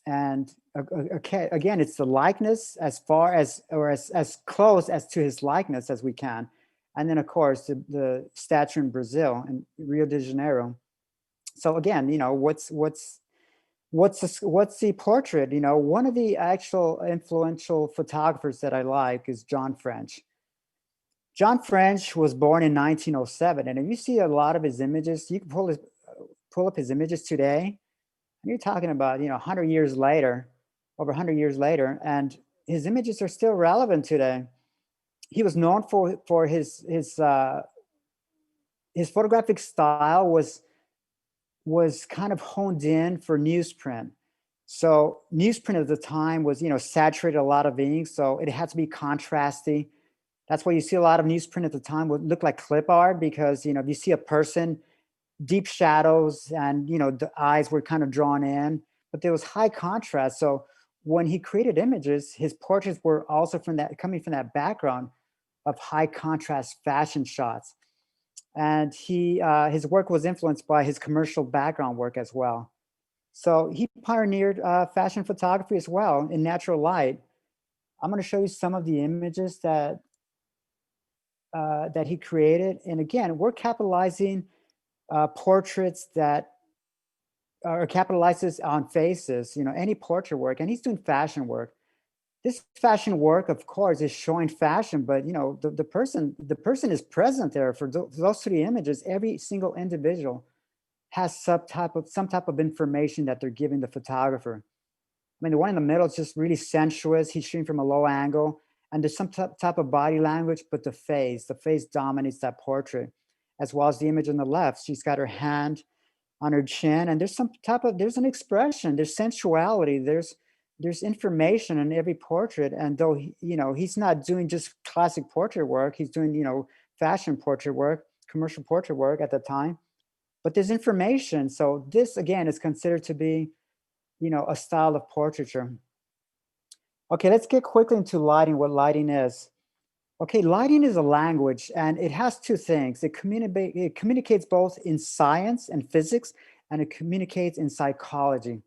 And again, it's the likeness as far as, or as close as to his likeness as we can. And then, of course, the statue in Brazil and Rio de Janeiro. So again, what's the portrait? One of the actual influential photographers that I like is John French. John French was born in 1907, and if you see a lot of his images, you can pull up his images today, and you're talking about 100 years later, over 100 years later, and his images are still relevant today. He was known for his photographic style was kind of honed in for newsprint. So newsprint at the time was, saturated a lot of ink, so it had to be contrasty. That's why you see a lot of newsprint at the time would look like clip art, because, if you see a person, deep shadows and, the eyes were kind of drawn in, but there was high contrast. So when he created images, his portraits were also coming from that background of high contrast fashion shots. And his work was influenced by his commercial background work as well. So he pioneered fashion photography as well in natural light. I'm going to show you some of the images that he created. And again, we're capitalizing portraits that are capitalizes on faces, any portrait work, and he's doing fashion work. This fashion work, of course, is showing fashion, but the person is present there for those three images. Every single individual has some type of information that they're giving the photographer. I mean, the one in the middle is just really sensuous. He's shooting from a low angle, and there's some type of body language, but the face dominates that portrait. as well as the image on the left. She's got her hand on her chin, and there's an expression, there's sensuality, there's information in every portrait. And though he's not doing just classic portrait work, he's doing fashion portrait work, commercial portrait work at the time, but there's information. So this again is considered to be a style of portraiture. Okay, let's get quickly into lighting, what lighting is. Okay, lighting is a language, and it has two things. It communicates both in science and physics, and it communicates in psychology.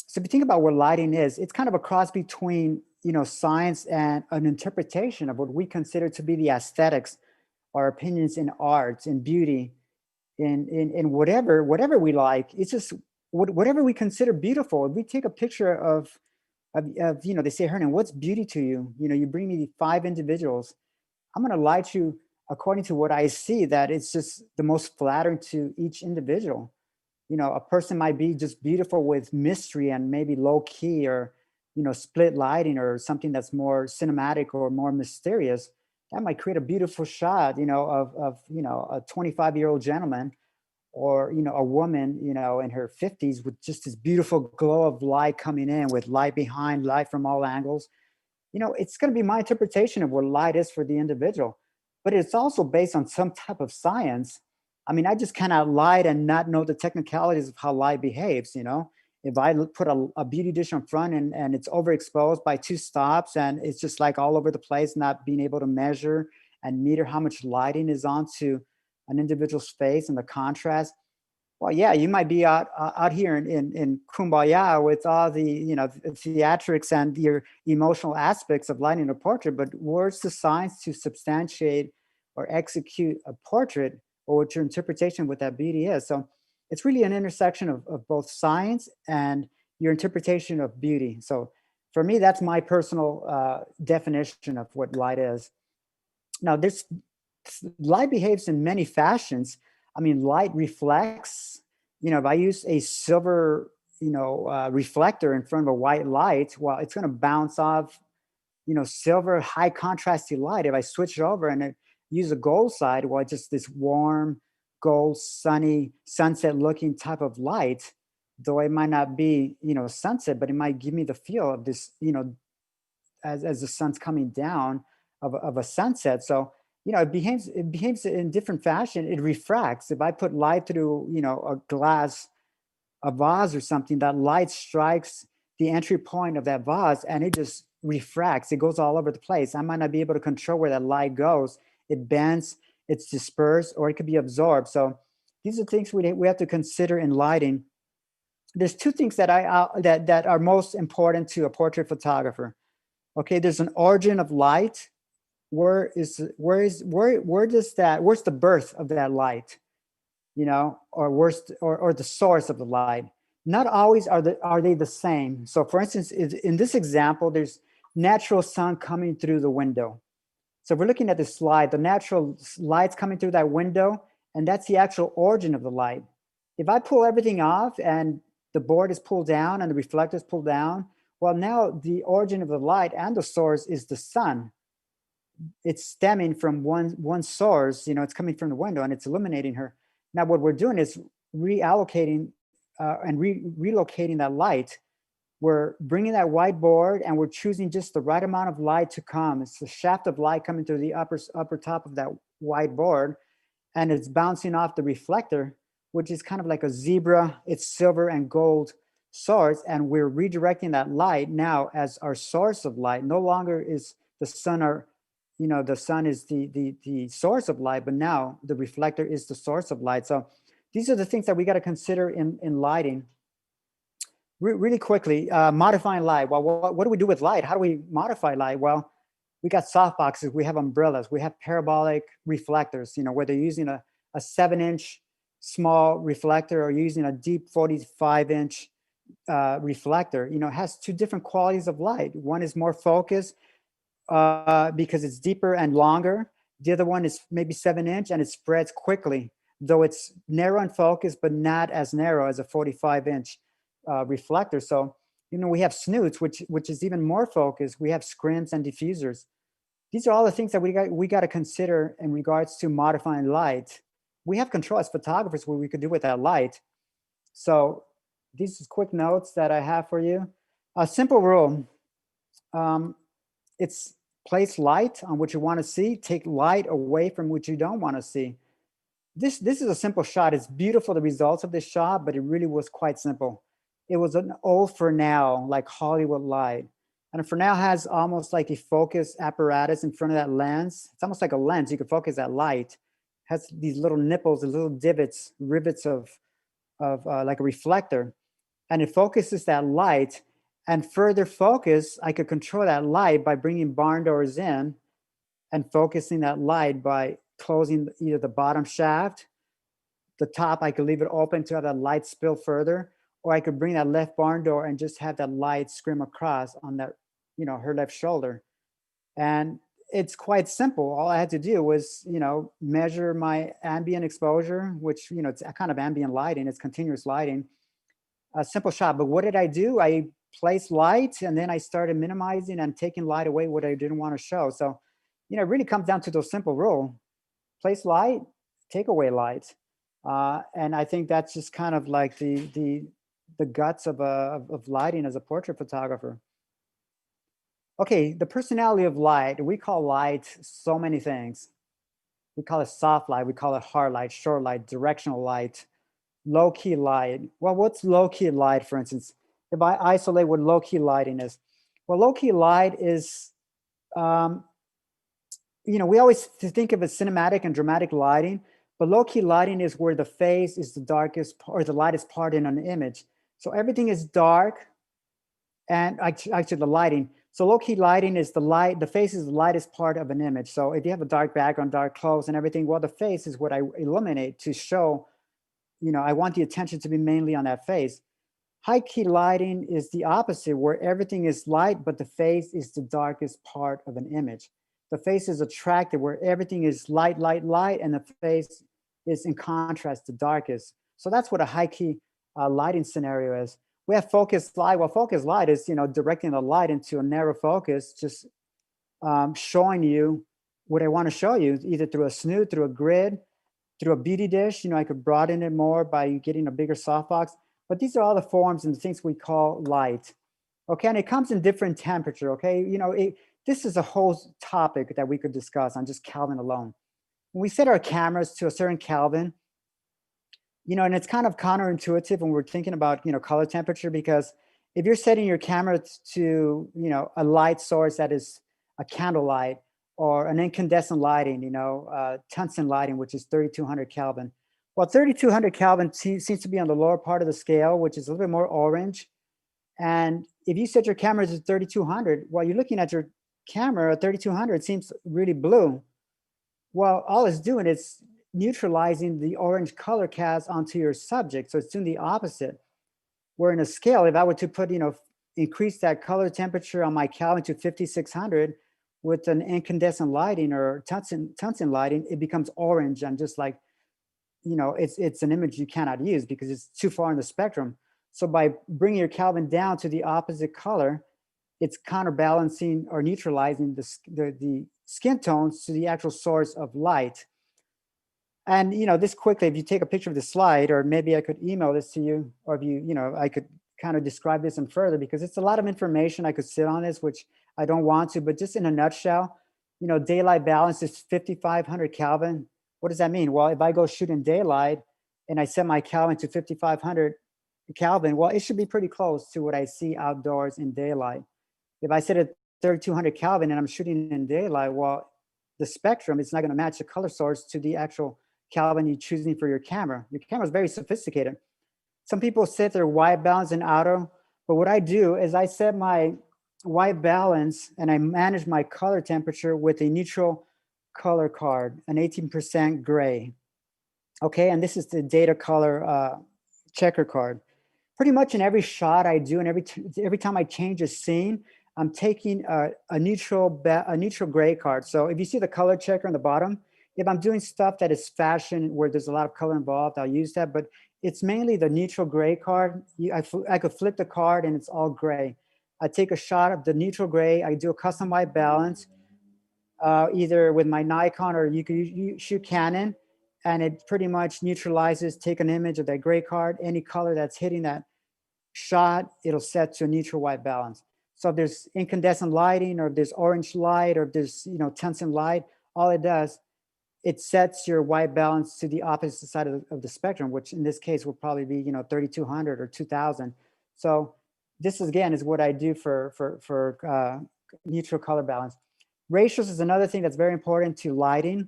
So if you think about what lighting is, it's kind of a cross between science and an interpretation of what we consider to be the aesthetics, our opinions in art, in beauty, in whatever we like. It's just whatever we consider beautiful. If we take a picture of they say, Hernan, what's beauty to you? You bring me 5 individuals, I'm going to light you according to what I see, that it's just the most flattering to each individual. A person might be just beautiful with mystery and maybe low key, or split lighting, or something that's more cinematic or more mysterious. That might create a beautiful shot of a 25-year-old gentleman, or a woman in her 50s, with just this beautiful glow of light coming in, with light behind, light from all angles. It's going to be my interpretation of what light is for the individual, but it's also based on some type of science. I mean, I just cannot light and not know the technicalities of how light behaves. If I put a beauty dish in front, and it's overexposed by 2 stops, and it's just like all over the place, not being able to measure and meter how much lighting is onto an individual's face and the contrast. Well, yeah, you might be out here in Kumbaya with all the theatrics and your emotional aspects of lighting a portrait, but where's the science to substantiate or execute a portrait, or what your interpretation of what that beauty is? So it's really an intersection of both science and your interpretation of beauty. So for me, that's my personal definition of what light is. Now, this light behaves in many fashions. I mean, light reflects. If I use a silver, reflector in front of a white light, well, it's going to bounce off, silver high contrasty light. If I switch it over and use a gold side, well, just this warm, gold, sunny, sunset looking type of light, though it might not be, sunset, but it might give me the feel of this, as the sun's coming down of a sunset. So, it behaves in different fashion. It refracts. If I put light through, a vase or something, that light strikes the entry point of that vase, and it just refracts. It goes all over the place. I might not be able to control where that light goes. It bends, it's dispersed, or it could be absorbed. So these are things we have to consider in lighting. There's 2 things that that are most important to a portrait photographer. Okay, there's an origin of light. Where's the birth of that light, or the source of the light? Not always are they the same. So for instance, in this example, there's natural sun coming through the window. So if we're looking at the slide, the natural light's coming through that window, and that's the actual origin of the light. If I pull everything off and the board is pulled down and the reflector is pulled down, well, now the origin of the light and the source is the sun. It's stemming from one source, it's coming from the window and it's illuminating her. Now what we're doing is reallocating and relocating that light. We're bringing that whiteboard and we're choosing just the right amount of light to come. It's the shaft of light coming through the upper top of that whiteboard, and it's bouncing off the reflector, which is kind of like a zebra. It's silver and gold source, and we're redirecting that light now as our source of light. No longer is the sun the sun is the source of light, but now the reflector is the source of light. So these are the things that we got to consider in lighting. Really quickly, modifying light. Well, what do we do with light? How do we modify light? Well, we got softboxes, we have umbrellas, we have parabolic reflectors, whether you're using a 7-inch small reflector or using a deep 45-inch reflector, it has 2 different qualities of light. One is more focused because it's deeper and longer. The other one is maybe 7-inch and it spreads quickly, though it's narrow and focused, but not as narrow as a 45-inch reflector. So, we have snoots, which is even more focused. We have scrimps and diffusers. These are all the things that we got to consider in regards to modifying light. we have control as photographers what we could do with that light. So these are quick notes that I have for you. A simple rule, it's place light on what you want to see, take light away from what you don't want to see. This is a simple shot. It's beautiful, the results of this shot, but it really was quite simple. It was an old Fresnel, like Hollywood light. And a Fresnel has almost like a focus apparatus in front of that lens. It's almost like a lens. You can focus that light. It has these little nipples, the little divots, rivets of like a reflector. And it focuses that light. And further focus, I could control that light by bringing barn doors in and focusing that light by closing either the bottom shaft, the top, I could leave it open to have that light spill further, or I could bring that left barn door and just have that light scream across on that, her left shoulder. And it's quite simple. All I had to do was, measure my ambient exposure, which, it's a kind of ambient lighting, it's continuous lighting, a simple shot. But what did I do? I placed light and then I started minimizing and taking light away what I didn't want to show. So, it really comes down to those simple rule: place light, take away light. And I think that's just kind of like the guts of lighting as a portrait photographer. Okay, the personality of light. We call light so many things. We call it soft light. We call it hard light, short light, directional light, low key light. Well, what's low key light, for instance? If I isolate what low key lighting is, well, low key light is, we always think of it cinematic and dramatic lighting, but low key lighting is where the face is the darkest or the lightest part in an image. So everything is dark, and actually the lighting. So low key lighting is the face is the lightest part of an image. So if you have a dark background, dark clothes and everything, well, the face is what I illuminate to show, I want the attention to be mainly on that face. High key lighting is the opposite, where everything is light, but the face is the darkest part of an image. The face is attractive, where everything is light, light, light, and the face is in contrast the darkest. So that's what a high key lighting scenario is. We have focused light. Well, focused light is, directing the light into a narrow focus, just showing you what I want to show you, either through a snoot, through a grid, through a beauty dish. I could broaden it more by getting a bigger softbox. But these are all the forms and the things we call light. Okay, and it comes in different temperature. Okay, this is a whole topic that we could discuss on just Kelvin alone. When we set our cameras to a certain Kelvin, and it's kind of counterintuitive when we're thinking about, color temperature, because if you're setting your camera to, a light source that is a candle light or an incandescent lighting, tungsten lighting, which is 3200 Kelvin. Well, 3200 Kelvin seems to be on the lower part of the scale, which is a little bit more orange. And if you set your camera to 3200, while you're looking at your camera at 3200, it seems really blue. Well, all it's doing is neutralizing the orange color cast onto your subject. So it's doing the opposite. Where in a scale, if I were to put, increase that color temperature on my Kelvin to 5600 with an incandescent lighting or tungsten lighting, it becomes orange and just like, it's an image you cannot use because it's too far in the spectrum. So by bringing your Kelvin down to the opposite color, it's counterbalancing or neutralizing the skin tones to the actual source of light. And this quickly, if you take a picture of the slide, or maybe I could email this to you, or if I could kind of describe this in further, because it's a lot of information. I could sit on this, which I don't want to, but just in a nutshell, daylight balance is 5500 Kelvin. What does that mean? Well, if I go shoot in daylight and I set my Kelvin to 5500 Kelvin, well, it should be pretty close to what I see outdoors in daylight. If I set it 3200 Kelvin and I'm shooting in daylight, well, the spectrum is not going to match the color source to the actual Kelvin you're choosing for your camera. Your camera is very sophisticated. Some people set their white balance in auto, but what I do is I set my white balance and I manage my color temperature with a neutral color card, an 18% gray. Okay, and this is the data color checker card. Pretty much in every shot I do, and every time I change a scene, I'm taking a neutral gray card. So if you see the color checker on the bottom, if I'm doing stuff that is fashion where there's a lot of color involved, I'll use that. But it's mainly the neutral gray card. I could flip the card and it's all gray. I take a shot of the neutral gray. I do a custom white balance, either with my Nikon or you can shoot Canon. and it pretty much neutralizes, take an image of that gray card, any color that's hitting that shot, it'll set to a neutral white balance. So if there's incandescent lighting, or if there's orange light, or if there's tungsten light, all it does, it sets your white balance to the opposite side of the spectrum, which in this case will probably be 3200 or 2000. So this is, again, is what I do for neutral color balance. Ratios is another thing that's very important to lighting.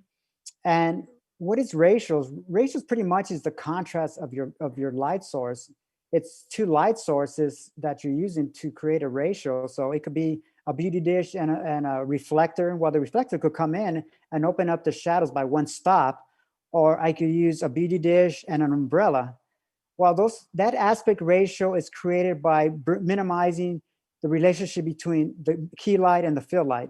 And what is ratios? Ratios pretty much is the contrast of your light source. It's two light sources that you're using to create a ratio. So it could be a beauty dish and a reflector. Well, the reflector could come in and open up the shadows by one stop, or I could use a beauty dish and an umbrella. Well, that aspect ratio is created by minimizing the relationship between the key light and the fill light.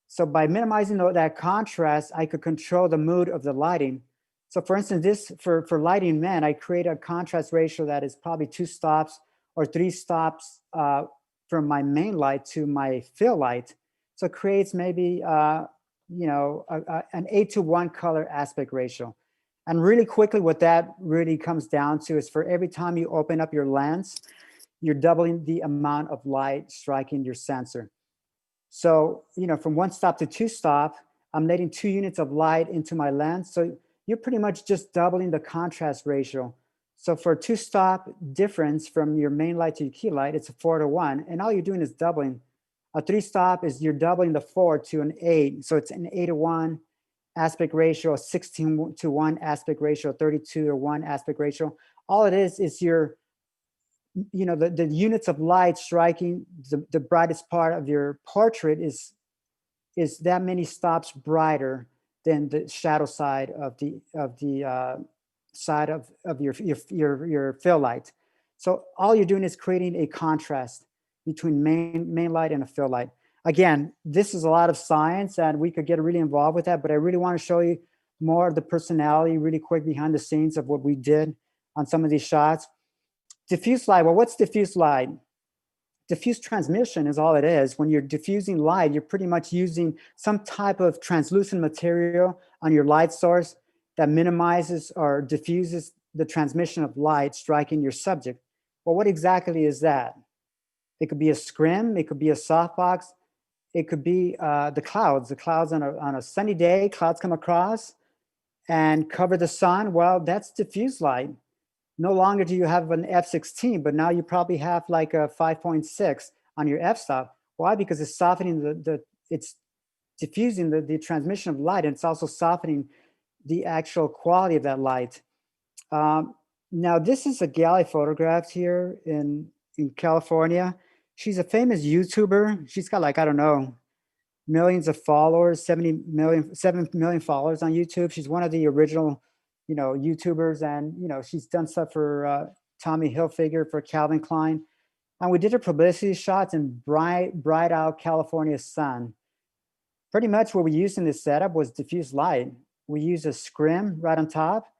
So by minimizing that contrast, I could control the mood of the lighting. So for instance, for lighting men, I create a contrast ratio that is probably 2 stops or 3 stops from my main light to my fill light. So it creates maybe an 8:1 color aspect ratio. And really quickly, what that really comes down to is for every time you open up your lens, you're doubling the amount of light striking your sensor. So, from 1 stop to 2 stop, I'm letting 2 units of light into my lens. So you're pretty much just doubling the contrast ratio. So for a 2 stop difference from your main light to your key light, it's a 4:1. And all you're doing is doubling. A 3 stop is you're doubling the 4 to an 8. So it's an 8:1 aspect ratio, a 16:1 aspect ratio, 32:1 aspect ratio. All it is your, the units of light striking the brightest part of your portrait is that many stops brighter than the shadow side of the side of your fill light. So all you're doing is creating a contrast between main light and a fill light. Again, this is a lot of science, and we could get really involved with that, but I really want to show you more of the personality really quick behind the scenes of what we did on some of these shots. Diffuse light. Well, what's diffuse light? Diffuse transmission is all it is. When you're diffusing light, you're pretty much using some type of translucent material on your light source that minimizes or diffuses the transmission of light striking your subject. Well, what exactly is that? It could be a scrim, it could be a softbox, it could be the clouds. The clouds on a sunny day, clouds come across and cover the sun. Well, that's diffuse light. No longer do you have an f/16, but now you probably have like a 5.6 on your f-stop. Why? Because it's softening it's diffusing the transmission of light, and it's also softening the actual quality of that light. Now, this is a gal I photographed here in California. She's a famous YouTuber. She's got like, I don't know, millions of followers, 7 million followers on YouTube. She's one of the original YouTubers, and she's done stuff for Tommy Hilfiger, for Calvin Klein, and we did her publicity shots in bright out California sun. Pretty much what we used in this setup was diffuse light. We used a scrim right on top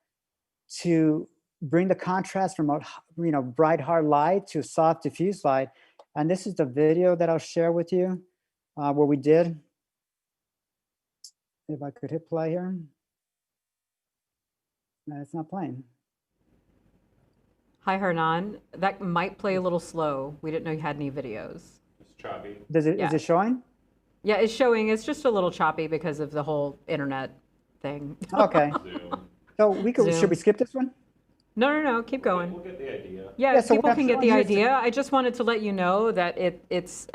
to bring the contrast from a bright hard light to soft diffuse light. And this is the video that I'll share with you what we did. If I could hit play here. No, it's not playing. Hi, Hernan. That might play a little slow. We didn't know you had any videos. It's choppy. Is it showing? Yeah, it's showing. It's just a little choppy because of the whole internet thing. Okay. Zoom. So should we skip this one? No. Keep going. We'll get the idea. Yeah, so people what can I'm get the showing you is idea. I just wanted to let you know that it's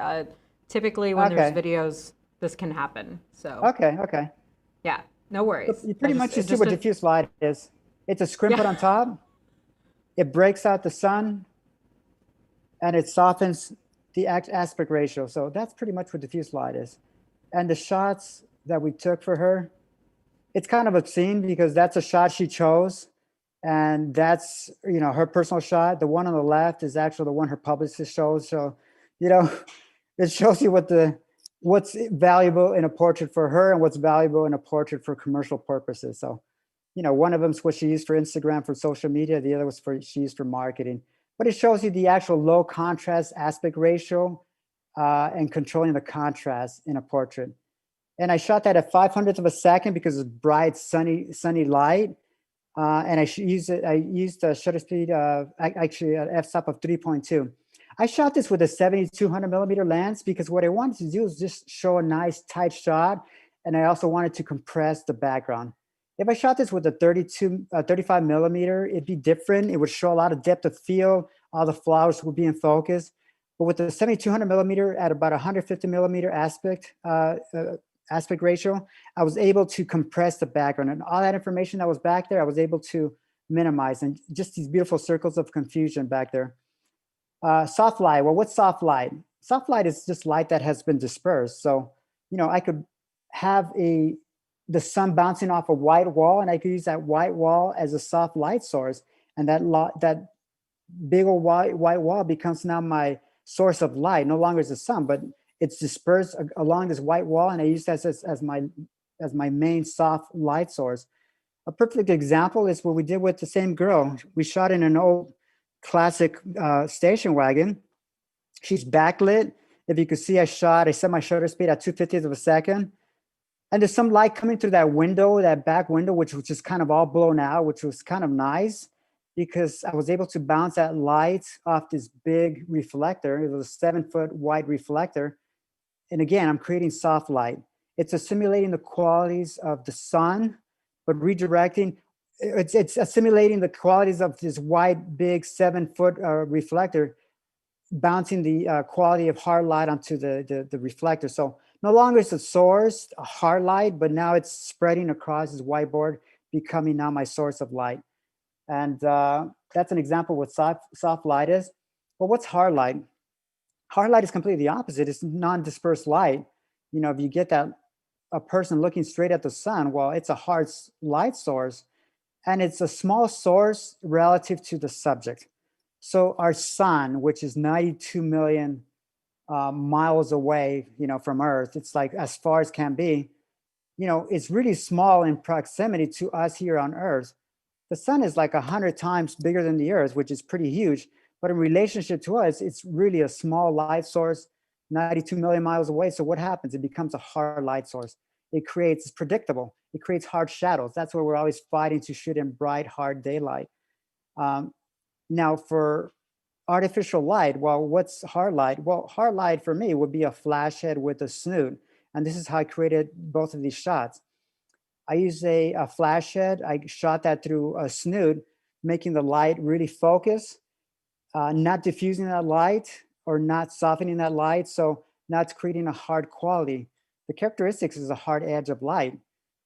typically when there's Okay. videos, this can happen. So Okay. yeah, no worries. You pretty I much just- see what diffuse light is. It's a scrim put on top. It breaks out the sun, and it softens the aspect ratio. So that's pretty much what diffuse light is. And the shots that we took for her, it's kind of obscene because that's a shot she chose, and that's her personal shot. The one on the left is actually the one her publicist shows. So it shows you what's valuable in a portrait for her and what's valuable in a portrait for commercial purposes. So one of them is what she used for Instagram, for social media. The other was she used for marketing. But it shows you the actual low contrast aspect ratio and controlling the contrast in a portrait. And I shot that at 500th of a second because it's bright, sunny light. And I used a shutter speed of actually an f-stop of 3.2. I shot this with a 7200 millimeter lens because what I wanted to do is just show a nice tight shot. And I also wanted to compress the background. If I shot this with a 35 millimeter, it'd be different. It would show a lot of depth of field. All the flowers would be in focus. But with the 7200 millimeter at about 150 millimeter aspect ratio, I was able to compress the background, and all that information that was back there, I was able to minimize, and just these beautiful circles of confusion back there. Soft light. Well, what's soft light? Soft light is just light that has been dispersed. So, I could have the sun bouncing off a white wall, and I could use that white wall as a soft light source, and that big old white wall becomes now my source of light. No longer is the sun, but it's dispersed along this white wall, and I use that as my main soft light source. A perfect example is what we did with the same girl. We shot in an old classic station wagon. She's backlit. If you could see, I set my shutter speed at 2/50th of a second. And there's some light coming through that window, that back window, which was just kind of all blown out, which was kind of nice because I was able to bounce that light off this big reflector. It was a 7-foot wide reflector. And again, I'm creating soft light. It's assimilating the qualities of the sun, but redirecting. It's assimilating the qualities of this wide, big 7-foot reflector, bouncing the quality of hard light onto the reflector. So no longer is the source a hard light, but now it's spreading across this whiteboard, becoming now my source of light. And that's an example of what soft light is. But what's hard light? Hard light is completely the opposite. It's non-dispersed light. If you get a person looking straight at the sun, well, it's a hard light source, and it's a small source relative to the subject. So our sun, which is 92 million miles away, from Earth, it's like as far as can be, it's really small in proximity to us here on Earth. The sun is like 100 times bigger than the Earth, which is pretty huge. But in relationship to us, it's really a small light source, 92 million miles away. So what happens? It becomes a hard light source. It's predictable. It creates hard shadows. That's why we're always fighting to shoot in bright, hard daylight. Now for artificial light, well, what's hard light? Well, hard light for me would be a flash head with a snoot. And this is how I created both of these shots. I used a flash head. I shot that through a snoot, making the light really focus, not diffusing that light or not softening that light. So now it's creating a hard quality. The characteristics is a hard edge of light.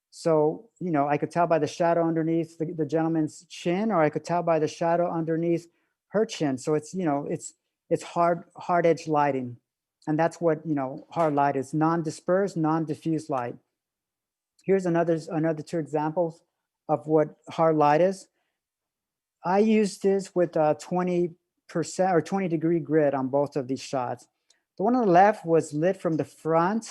So, I could tell by the shadow underneath the gentleman's chin, or I could tell by the shadow underneath her chin. So it's, it's hard edge lighting. And that's what, hard light is: non-dispersed, non-diffused light. Here's another two examples of what hard light is. I used this with a 20% or 20-degree grid on both of these shots. The one on the left was lit from the front,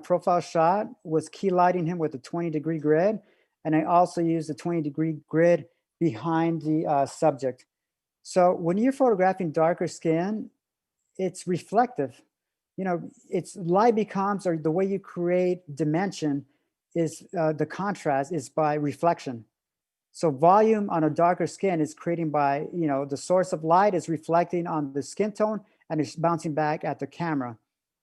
profile shot, was key lighting him with a 20-degree grid. And I also used a 20-degree grid behind the subject. So when you're photographing darker skin, it's reflective. It's light becomes, or the way you create dimension is the contrast is by reflection. So volume on a darker skin is creating by, the source of light is reflecting on the skin tone and it's bouncing back at the camera.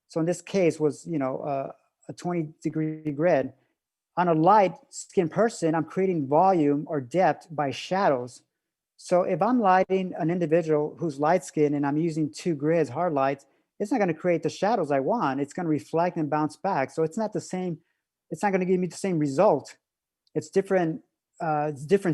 So in this case was, a 20-degree grid. On a light skin person, I'm creating volume or depth by shadows. So if I'm lighting an individual who's light skinned and I'm using two grids, hard lights, it's not going to create the shadows I want. It's going to reflect and bounce back. So it's not the same. It's not going to give me the same result. It's different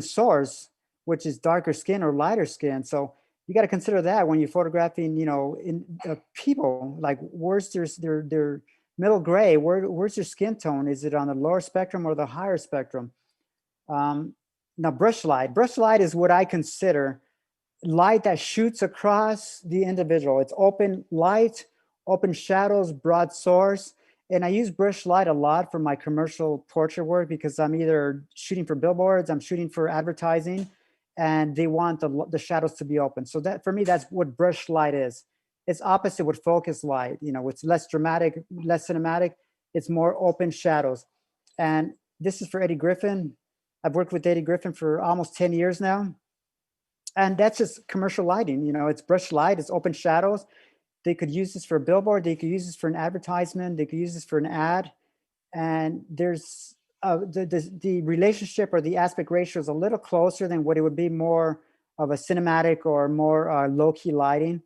source, which is darker skin or lighter skin. So you got to consider that when you're photographing, in people, like where's their middle gray, where's your skin tone? Is it on the lower spectrum or the higher spectrum? Now brush light is what I consider light that shoots across the individual. It's open light, open shadows, broad source. And I use brush light a lot for my commercial portrait work because I'm either shooting for billboards, I'm shooting for advertising, and they want the shadows to be open. So that for me, that's what brush light is. It's opposite with focus light. It's less dramatic, less cinematic. It's more open shadows. And this is for Eddie Griffin. I've worked with Data Griffin for almost 10 years now. And that's just commercial lighting. You know, it's brush light, it's open shadows. They could use this for a billboard. They could use this for an advertisement. They could use this for an ad. And there's the relationship or the aspect ratio is a little closer than what it would be more of a cinematic or more low-key lighting,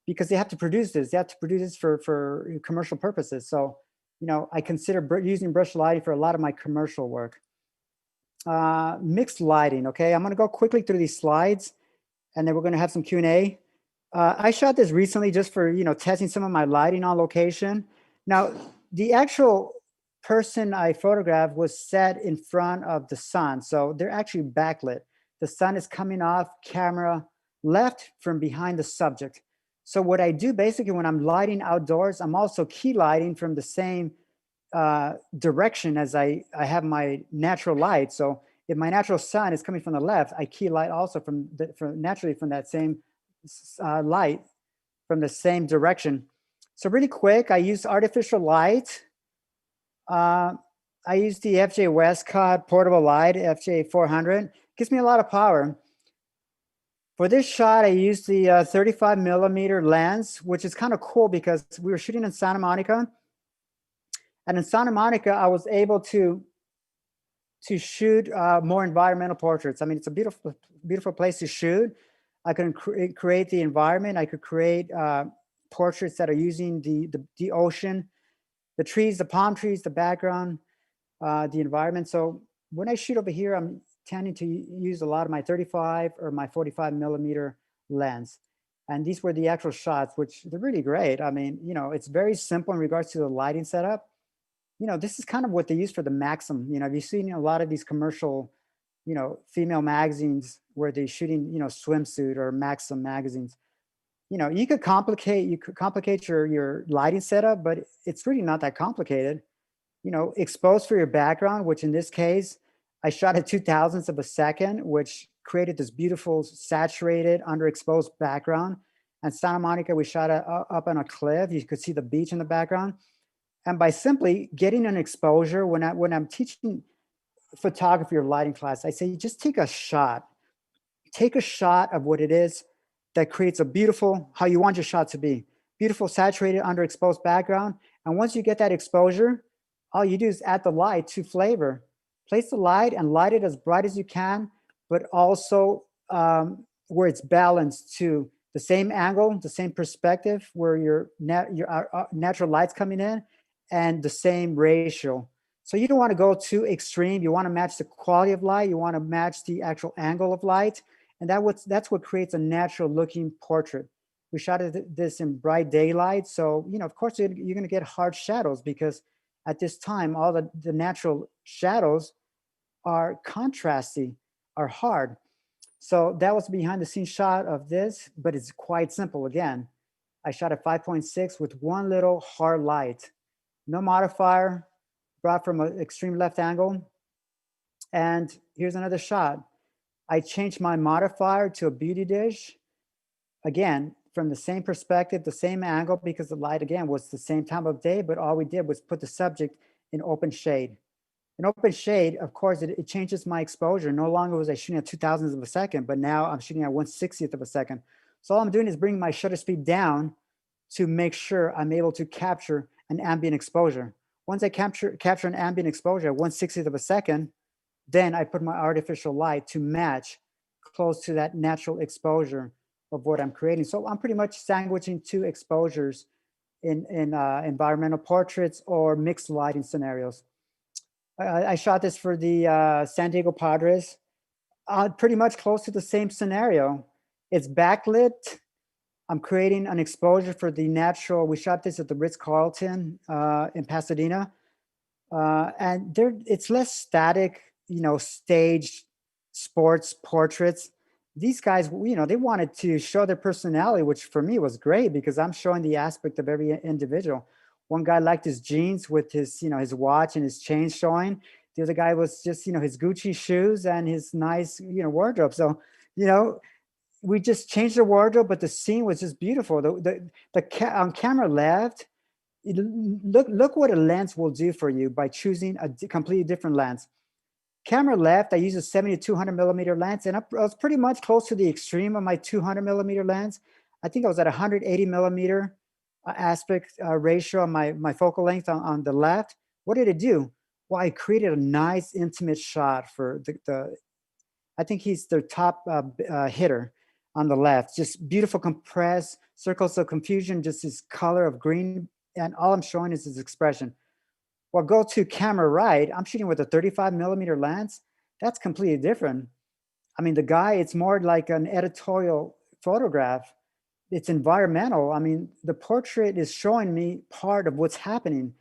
because they have to produce this. They have to produce this for commercial purposes. So, you know, I consider using brush lighting for a lot of my commercial work. Mixed lighting, okay? I'm gonna go quickly through these slides and then we're gonna have some Q&A. I shot this recently just for, you know, testing some of my lighting on location. Now, the actual person I photographed was set in front of the sun. So they're actually backlit. The sun is coming off camera left from behind the subject. So what I do basically when I'm lighting outdoors, I'm also key lighting from the same direction as I have my natural light. So if my natural sun is coming from the left, I key light also naturally from that same light from the same direction. So really quick, I use artificial light. I use the FJ Westcott portable light, FJ 400. Gives me a lot of power. For this shot, I used the 35 millimeter lens, which is kind of cool because we were shooting in Santa Monica. And in Santa Monica, I was able to shoot more environmental portraits. I mean, it's a beautiful, beautiful place to shoot. I can create the environment. I could create portraits that are using the ocean, the trees, the palm trees, the background, the environment. So when I shoot over here, I'm tending to use a lot of my 35 or my 45 millimeter lens. And these were the actual shots, which they're really great. I mean, you know, it's very simple in regards to the lighting setup. You know, this is kind of what they use for the Maxim. You know, you've seen a lot of these commercial, you know, female magazines where they're shooting, you know, swimsuit or Maxim magazines. You know, you could complicate your lighting setup, but it's really not that complicated. You know, expose for your background, which in this case, I shot at 0.002 of a second, which created this beautiful saturated underexposed background. And Santa Monica, we shot up on a cliff. You could see the beach in the background. And by simply getting an exposure, when I'm teaching photography or lighting class, I say, just take a shot. Take a shot of what it is that creates a beautiful, how you want your shot to be. Beautiful, saturated, underexposed background. And once you get that exposure, all you do is add the light to flavor. Place the light and light it as bright as you can, but also where it's balanced to the same angle, the same perspective, where your natural light's coming in, and the same ratio. So you don't want to go too extreme. You want to match the quality of light. You want to match the actual angle of light. And that's what creates a natural looking portrait. We shot this in bright daylight. So, you know, of course, you're going to get hard shadows because at this time, all the natural shadows are contrasty, are hard. So that was behind the scenes shot of this, but it's quite simple. Again, I shot at 5.6 with one little hard light. No modifier, brought from an extreme left angle. And here's another shot. I changed my modifier to a beauty dish. Again, from the same perspective, the same angle, because the light, again, was the same time of day, but all we did was put the subject in open shade. In open shade, of course, it changes my exposure. No longer was I shooting at 0.002 of a second, but now I'm shooting at 1/60th of a second. So all I'm doing is bringing my shutter speed down to make sure I'm able to capture an ambient exposure. Once I capture an ambient exposure at 1/60th of a second, then I put my artificial light to match close to that natural exposure of what I'm creating. So I'm pretty much sandwiching two exposures in environmental portraits or mixed lighting scenarios. I shot this for the San Diego Padres, pretty much close to the same scenario. It's backlit. I'm creating an exposure for the natural. We shot this at the Ritz-Carlton in Pasadena. And it's less static, you know, staged sports portraits. These guys, you know, they wanted to show their personality, which for me was great because I'm showing the aspect of every individual. One guy liked his jeans with his, you know, his watch and his chain showing. The other guy was just, you know, his Gucci shoes and his nice, you know, wardrobe. So, you know, we just changed the wardrobe, but the scene was just beautiful. On camera left, look what a lens will do for you by choosing a completely different lens. Camera left, I use a 70 to 200 millimeter lens, and I was pretty much close to the extreme of my 200 millimeter lens. I think I was at 180 millimeter aspect ratio on my focal length on the left. What did it do? Well, I created a nice intimate shot for I think he's the top hitter on the left. Just beautiful compressed circles of confusion, just his color of green, and all I'm showing is his expression. Well, go to camera right, I'm shooting with a 35 millimeter lens. That's completely different. I mean, the guy, it's more like an editorial photograph. It's environmental. I mean, the portrait is showing me part of what's happening.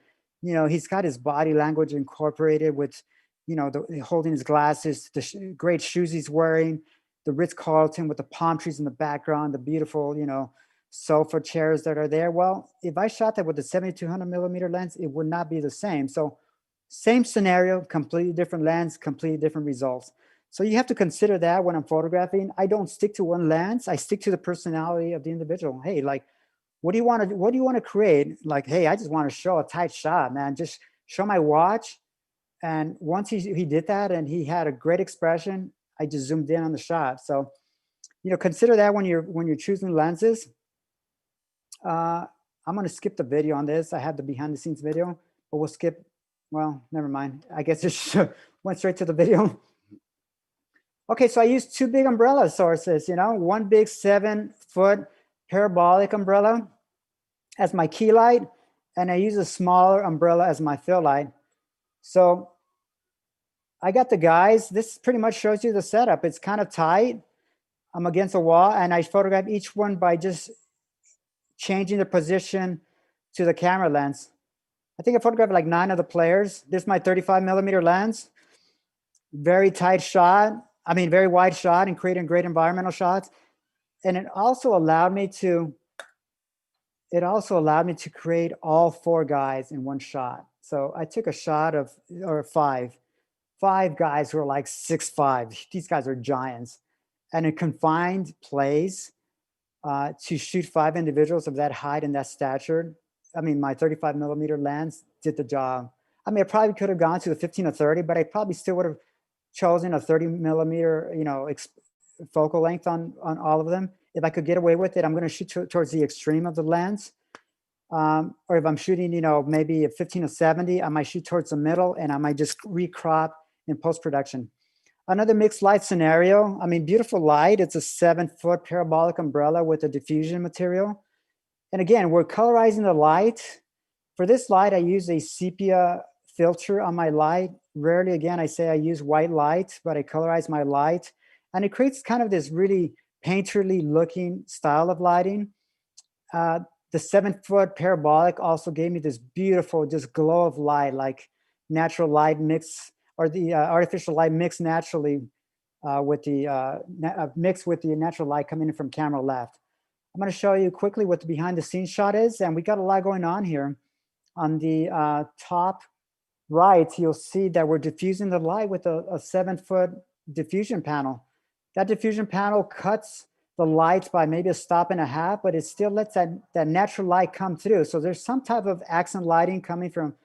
You know, he's got his body language incorporated with, you know, holding his glasses, the great shoes he's wearing, the Ritz-Carlton with the palm trees in the background, the beautiful, you know, sofa chairs that are there. Well, if I shot that with the 7200 millimeter lens, it would not be the same. So same scenario, completely different lens, completely different results. So you have to consider that when I'm photographing. I don't stick to one lens. I stick to the personality of the individual. Hey, like, what do you want to create? Like, hey, I just want to show a tight shot, man. Just show my watch. And once he did that and he had a great expression, I just zoomed in on the shot. So, you know, consider that when you're choosing lenses. I'm going to skip the video on this. I had the behind the scenes video, but we'll skip. Well, never mind. I guess it just went straight to the video. Okay, so I used two big umbrella sources, you know, one big 7-foot parabolic umbrella as my key light, and I use a smaller umbrella as my fill light. So I got the guys. This pretty much shows you the setup. It's kind of tight. I'm against a wall, and I photograph each one by just changing the position to the camera lens. I think I photographed like 9 of the players. This is my 35 millimeter lens. Very tight shot. I mean, very wide shot and creating great environmental shots. And it also allowed me to create all 4 guys in one shot. So I took a shot of, or 5 guys who are like 6'5". These guys are giants. And in confined place, to shoot 5 individuals of that height and that stature, I mean, my 35 millimeter lens did the job. I mean, I probably could have gone to the 15 or 30, but I probably still would have chosen a 30 millimeter, you know, focal length on all of them. If I could get away with it, I'm going to shoot towards the extreme of the lens. Or if I'm shooting, you know, maybe a 15 or 70, I might shoot towards the middle, and I might just recrop in post-production. Another mixed light scenario. I mean, beautiful light. It's a 7-foot parabolic umbrella with a diffusion material. And again, we're colorizing the light. For this light, I use a sepia filter on my light. Rarely, again, I say I use white light, but I colorize my light. And it creates kind of this really painterly looking style of lighting. The 7-foot parabolic also gave me this beautiful, just glow of light, like natural light mix, or the artificial light mixed naturally with the mixed with the natural light coming in from camera left. I'm going to show you quickly what the behind the scenes shot is, and we got a lot going on here. On the top right, you'll see that we're diffusing the light with a 7-foot diffusion panel. That diffusion panel cuts the light by maybe a stop and a half, but it still lets that natural light come through. So there's some type of accent lighting coming from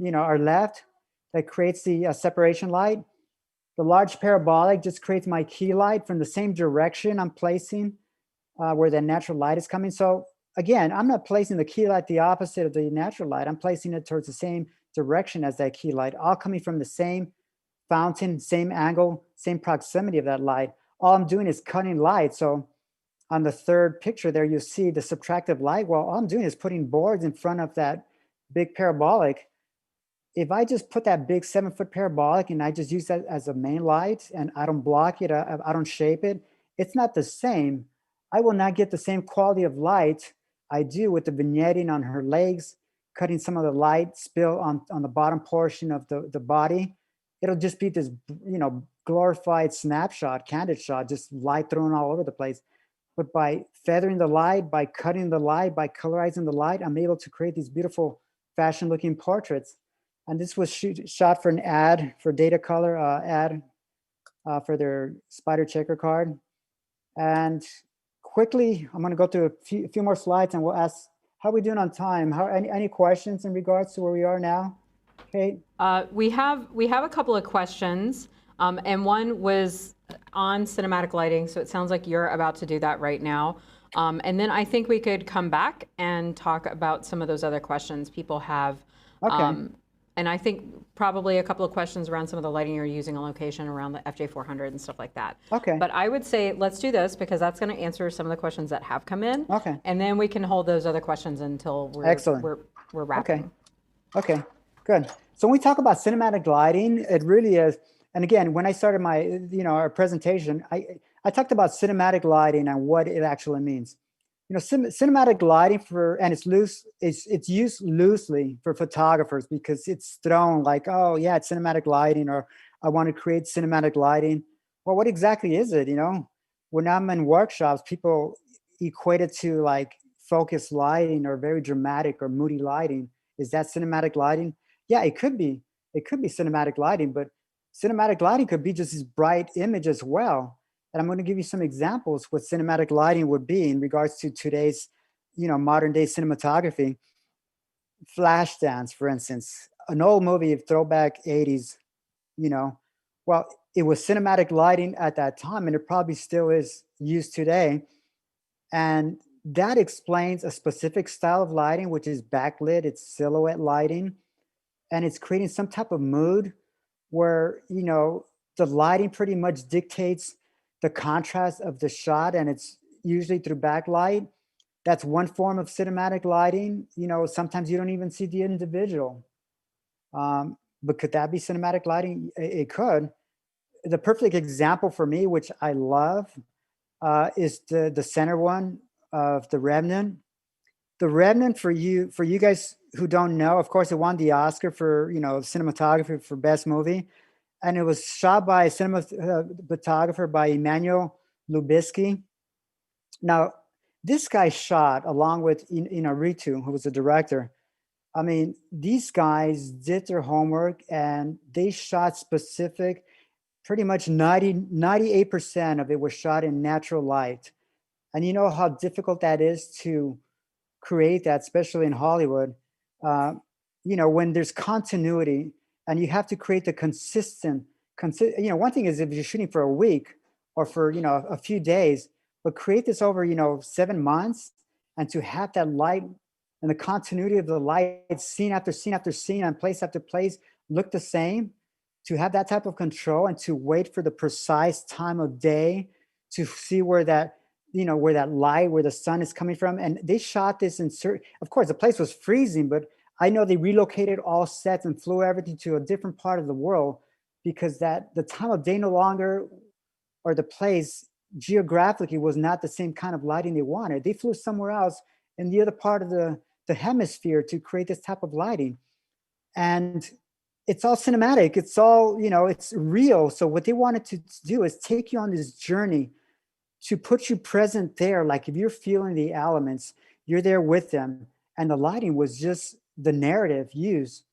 you know, our left that creates the separation light. The large parabolic just creates my key light from the same direction I'm placing where the natural light is coming. So again, I'm not placing the key light the opposite of the natural light. I'm placing it towards the same direction as that key light, all coming from the same fountain, same angle, same proximity of that light. All I'm doing is cutting light. So on the third picture there, you see the subtractive light. Well, all I'm doing is putting boards in front of that big parabolic. If I just put that big 7-foot parabolic and I just use that as a main light and I don't block it, I don't shape it, it's not the same. I will not get the same quality of light I do with the vignetting on her legs, cutting some of the light spill on the bottom portion of the body. It'll just be this, you know, glorified snapshot, candid shot, just light thrown all over the place. But by feathering the light, by cutting the light, by colorizing the light, I'm able to create these beautiful fashion looking portraits. And this was shot for an ad, for Data Color ad for their spider checker card. And quickly, I'm going to go through a few more slides, and we'll ask, how are we doing on time? Any questions in regards to where we are now? Okay. We have a couple of questions, and one was on cinematic lighting. So it sounds like you're about to do that right now. And then I think we could come back and talk about some of those other questions people have. Okay. And I think probably a couple of questions around some of the lighting you're using on location around the FJ400 and stuff like that. Okay. But I would say let's do this because that's going to answer some of the questions that have come in. Okay. And then we can hold those other questions until Excellent. we're wrapping. Okay. Good. So when we talk about cinematic lighting, it really is. And again, when I started my, our presentation, I talked about cinematic lighting and what it actually means. Cinematic lighting and it's used loosely for photographers because it's thrown like, oh yeah, it's cinematic lighting, or I want to create cinematic lighting. Well, what exactly is it? When I'm in workshops, people equate it to like focused lighting or very dramatic or moody lighting. Is that cinematic lighting? Yeah, it could be. It could be cinematic lighting, but cinematic lighting could be just this bright image as well. And I'm going to give you some examples what cinematic lighting would be in regards to today's, modern day cinematography. Flashdance, for instance, an old movie of throwback 80s, you know, well, it was cinematic lighting at that time, and it probably still is used today. And that explains a specific style of lighting, which is backlit, it's silhouette lighting, and it's creating some type of mood where, the lighting pretty much dictates the contrast of the shot, and it's usually through backlight. That's one form of cinematic lighting. Sometimes you don't even see the individual. But could that be cinematic lighting? It could. The perfect example for me, which I love, is the center one of the Remnant. The Remnant, for you guys who don't know, of course, it won the Oscar for cinematography for best movie, and it was shot by a cinematographer by Emmanuel Lubisky. Now, this guy shot along with Ritu, who was the director. I mean, these guys did their homework and they shot specific, pretty much 98% of it was shot in natural light. And you know how difficult that is to create that, especially in Hollywood. Uh, when there's continuity and you have to create the one thing is if you're shooting for a week or for, a few days, but create this over, 7 months, and to have that light and the continuity of the light, scene after scene after scene and place after place look the same, to have that type of control and to wait for the precise time of day to see where that light, where the sun is coming from. And they shot this of course the place was freezing, but I know they relocated all sets and flew everything to a different part of the world because that the time of day no longer, or the place geographically was not the same kind of lighting they wanted. They flew somewhere else in the other part of the hemisphere to create this type of lighting. And it's all cinematic. It's all, it's real. So what they wanted to do is take you on this journey to put you present there. Like if you're feeling the elements, you're there with them. And the lighting was just the narrative used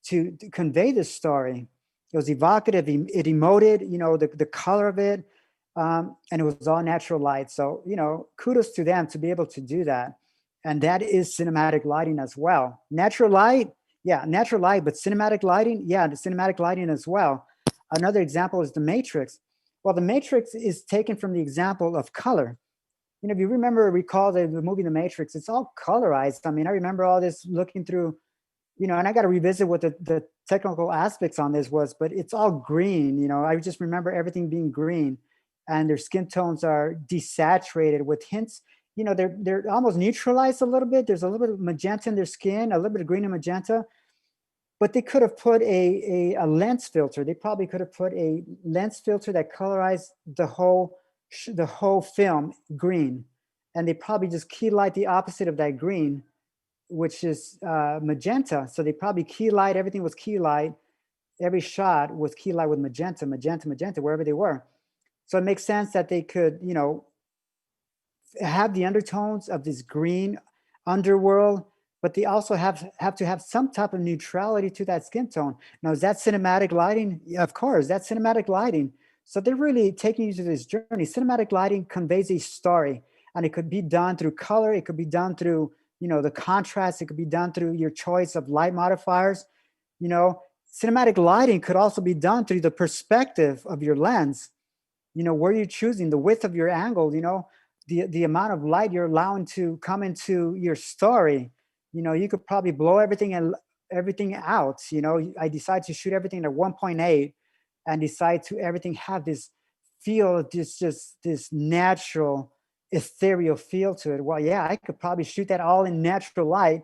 to convey this story. It was evocative. It emoted, the color of it. And it was all natural light. So, kudos to them to be able to do that. And that is cinematic lighting as well. Natural light, yeah, natural light, but cinematic lighting, yeah, the cinematic lighting as well. Another example is The Matrix. Well, The Matrix is taken from the example of color. If you recall the movie The Matrix, it's all colorized. I mean, I remember all this looking through, and I got to revisit what the technical aspects on this was, but it's all green. I just remember everything being green, and their skin tones are desaturated with hints. They're almost neutralized a little bit. There's a little bit of magenta in their skin, a little bit of green and magenta, but they could have put a lens filter. They probably could have put a lens filter that colorized the whole film green, and they probably just key light the opposite of that green, which is magenta. So they probably key light, everything was key light. Every shot was key light with magenta, magenta, magenta, wherever they were. So it makes sense that they could, have the undertones of this green underworld, but they also have to have some type of neutrality to that skin tone. Now, is that cinematic lighting? Yeah, of course, that's cinematic lighting. So they're really taking you to this journey. Cinematic lighting conveys a story, and it could be done through color. It could be done through, the contrast. It could be done through your choice of light modifiers. You know, cinematic lighting could also be done through the perspective of your lens. You know, where you're choosing the width of your angle, you know, the amount of light you're allowing to come into your story. You know, you could probably blow everything and everything out. You know, I decide to shoot everything at 1.8 and decide to everything have this feel, this just this natural ethereal feel to it. Well, yeah, I could probably shoot that all in natural light,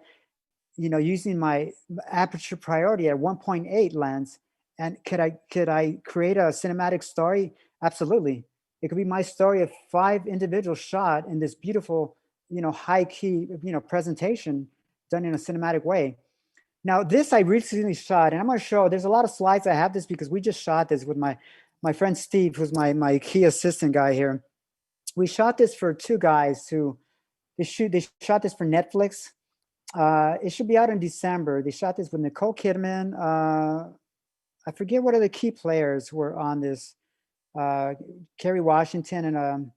you know, using my aperture priority at 1.8 lens. And could I create a cinematic story? Absolutely. It could be my story of 5 individual shot in this beautiful, you know, high key, you know, presentation done in a cinematic way. Now, this I recently shot, and I'm going to show. There's a lot of slides. I have this because we just shot this with my friend Steve, who's my key assistant guy here. We shot this for 2 guys who they shot this for Netflix. It should be out in December. They shot this with Nicole Kidman. I forget what other key players were on this. Kerry Washington and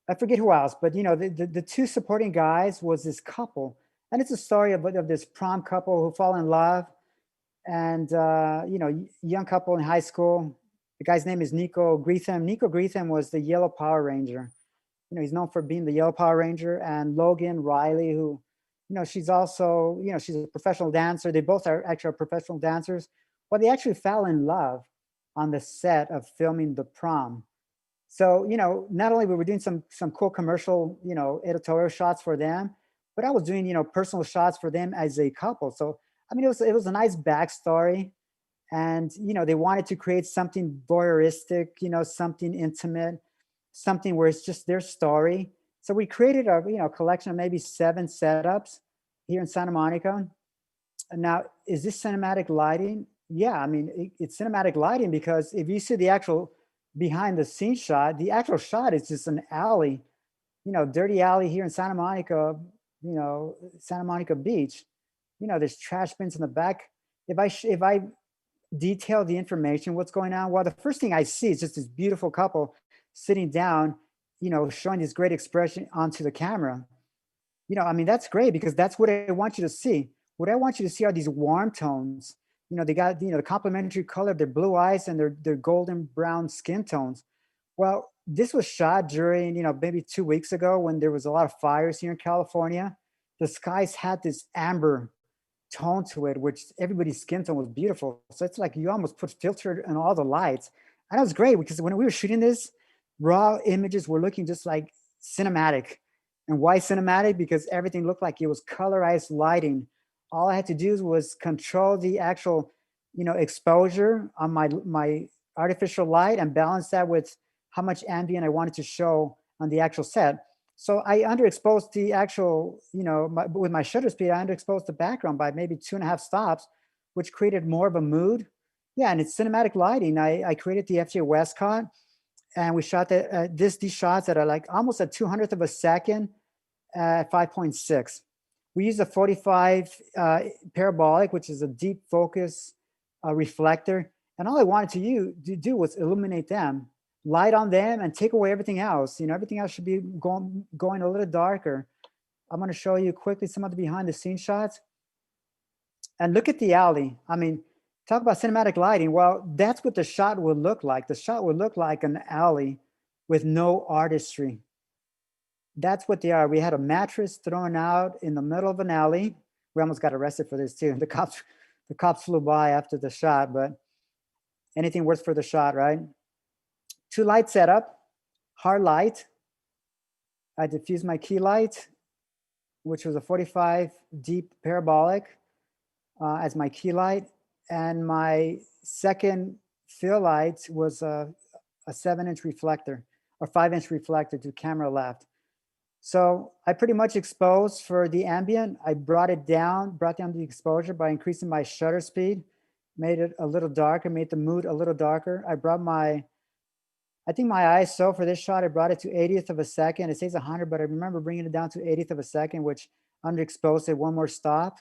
I forget who else, but you know, the 2 supporting guys was this couple, and it's a story of this prom couple who fall in love, and you know, young couple in high school. The guy's name is Nico Greetham. Nico Greetham was the Yellow Power Ranger. You know, he's known for being the Yellow Power Ranger, and Logan Riley, who, you know, she's also, you know, she's a professional dancer. They both are actually professional dancers. Well, they actually fell in love on the set of filming the prom. So, you know, not only we were doing some cool commercial, you know, editorial shots for them, but I was doing, you know, personal shots for them as a couple. So, I mean, it was a nice backstory, and you know, they wanted to create something voyeuristic, you know, something intimate, something where it's just their story. So we created a, you know, collection of maybe 7 setups here in Santa Monica. And now, is this cinematic lighting? Yeah, I mean, it's cinematic lighting because if you see the actual behind the scenes shot, the actual shot is just an alley, you know, dirty alley here in Santa Monica, you know, Santa Monica Beach. You know, there's trash bins in the back. If I detail the information, what's going on, well, the first thing I see is just this beautiful couple sitting down, you know, showing this great expression onto the camera. You know, I mean, that's great because that's what I want you to see. What I want you to see are these warm tones. You know, they got, you know, the complementary color of their blue eyes and their golden brown skin tones. Well, this was shot during, you know, maybe 2 weeks ago when there was a lot of fires here in California. The skies had this amber tone to it, which everybody's skin tone was beautiful. So it's like you almost put filter on all the lights. And that was great because when we were shooting this, raw images were looking just like cinematic. And why cinematic? Because everything looked like it was colorized lighting. All I had to do was control the actual, you know, exposure on my artificial light and balance that with how much ambient I wanted to show on the actual set. So I underexposed the actual, you know, with my shutter speed, I underexposed the background by maybe 2.5 stops, which created more of a mood. Yeah, and it's cinematic lighting. I created the FJ Westcott, and we shot these shots that are like almost a 200th of a second at 5.6. We used a 45 parabolic, which is a deep focus reflector. And all I wanted to do was illuminate them, light on them, and take away everything else. You know, everything else should be going a little darker. I'm going to show you quickly some of the behind the scenes shots. And look at the alley. I mean, talk about cinematic lighting. Well, that's what the shot would look like. The shot would look like an alley with no artistry. That's what they are. We had a mattress thrown out in the middle of an alley. We almost got arrested for this too. The cops flew by after the shot, but anything works for the shot, right? 2 light setup, hard light. I diffused my key light, which was a 45 deep parabolic as my key light. And my second fill light was a 7-inch reflector or 5-inch reflector to camera left. So I pretty much exposed for the ambient. I brought down the exposure by increasing my shutter speed, made it a little darker, made the mood a little darker. I think my ISO for this shot, I brought it to 80th of a second. It says 100, but I remember bringing it down to 80th of a second, which underexposed it 1 more stop.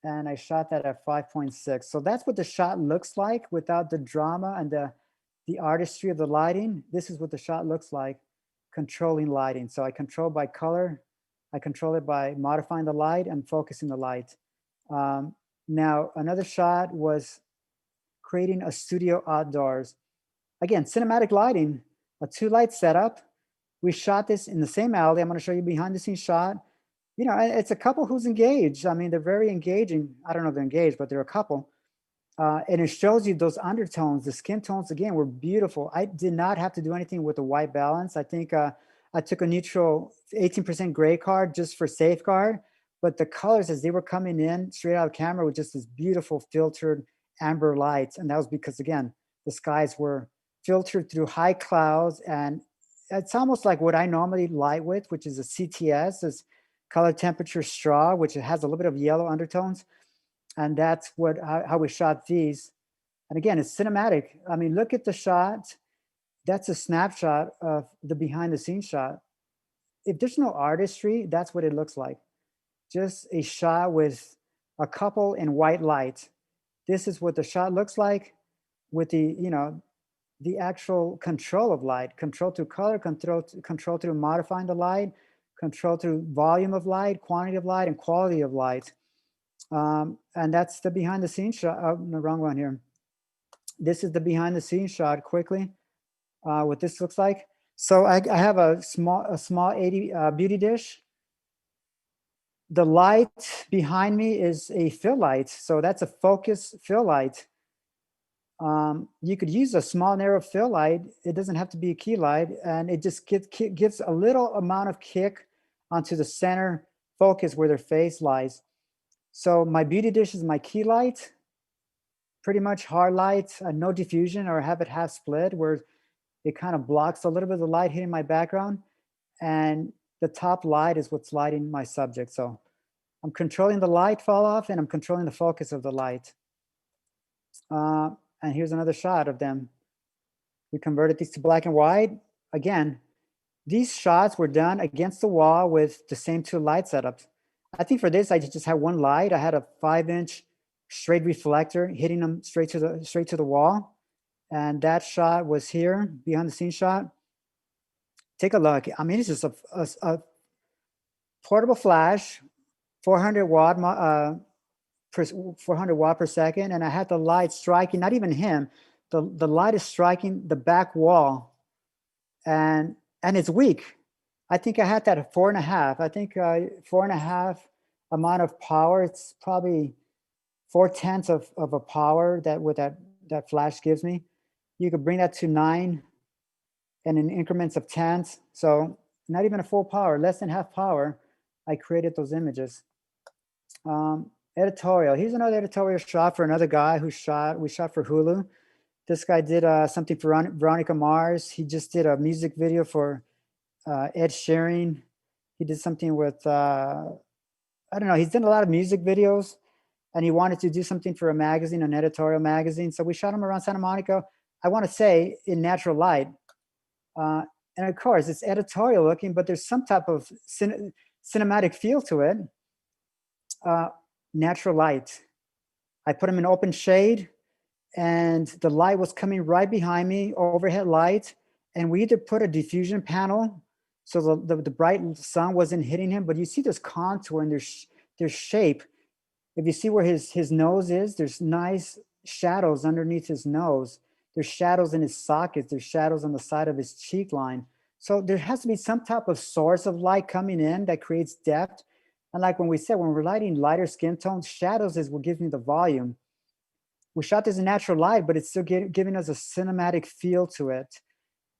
And I shot that at 5.6. So that's what the shot looks like without the drama and the artistry of the lighting. This is what the shot looks like, controlling lighting. So I control by color. I control it by modifying the light and focusing the light. Now, another shot was creating a studio outdoors. Again, cinematic lighting, a 2 light setup. We shot this in the same alley. I'm going to show you behind the scenes shot. You know, it's a couple who's engaged. I mean, they're very engaging. I don't know if they're engaged, but they're a couple. And it shows you those undertones. The skin tones, again, were beautiful. I did not have to do anything with the white balance. I think I took a neutral 18% gray card just for safeguard. But the colors as they were coming in straight out of camera were just this beautiful filtered amber lights. And that was because, again, the skies were filtered through high clouds. And it's almost like what I normally light with, which is a CTS, is color temperature straw, which has a little bit of yellow undertones. And that's what how we shot these. And again, it's cinematic. I mean, look at the shot. That's a snapshot of the behind the scenes shot. If there's no artistry, that's what it looks like. Just a shot with a couple in white light. This is what the shot looks like with the, you know, the actual control of light, control through color, control through modifying the light, control through volume of light, quantity of light, and quality of light. And that's the behind the scenes shot. Oh, no, wrong one here. This is the behind the scenes shot quickly, what this looks like. So I have a small 80 beauty dish. The light behind me is a fill light. So that's a focus fill light. You could use a small narrow fill light. It doesn't have to be a key light, and it just gives a little amount of kick onto the center focus where their face lies. So my beauty dish is my key light, pretty much hard light, no diffusion, or have it half split where it kind of blocks a little bit of the light hitting my background. And the top light is what's lighting my subject. So I'm controlling the light fall off and I'm controlling the focus of the light. And here's another shot of them. We converted these to black and white. Again, these shots were done against the wall with the same 2 light setups. I think for this, I just had one light. I had a 5-inch straight reflector hitting them straight to the wall. And that shot was here, behind the scenes shot. Take a look. I mean, it's just a portable flash, 400 watt 400 watt per second, and I had the light striking, not even him, the light is striking the back wall, and it's weak. I think I had that at 4.5. I think 4.5 amount of power. It's probably 4/10 of a power that that flash gives me. You could bring that to 9 and in increments of tenths. So not even a full power, less than half power. I created those images. Editorial. Here's another editorial shot for another guy we shot for Hulu. This guy did something for Veronica Mars. He just did a music video for Ed Sheeran. He did something with, I don't know, he's done a lot of music videos and he wanted to do something for a magazine, an editorial magazine. So we shot him around Santa Monica, I want to say in natural light. And of course, it's editorial looking, but there's some type of cinematic feel to it. Natural light. I put them in open shade and the light was coming right behind me, overhead light. And we either put a diffusion panel so the bright sun wasn't hitting him, but you see this contour and there's shape. If you see where his nose is, there's nice shadows underneath his nose. There's shadows in his sockets. There's shadows on the side of his cheek line. So there has to be some type of source of light coming in that creates depth. And like when we said, when we're lighting lighter skin tones, shadows is what gives me the volume. We shot this in natural light, but it's still giving us a cinematic feel to it.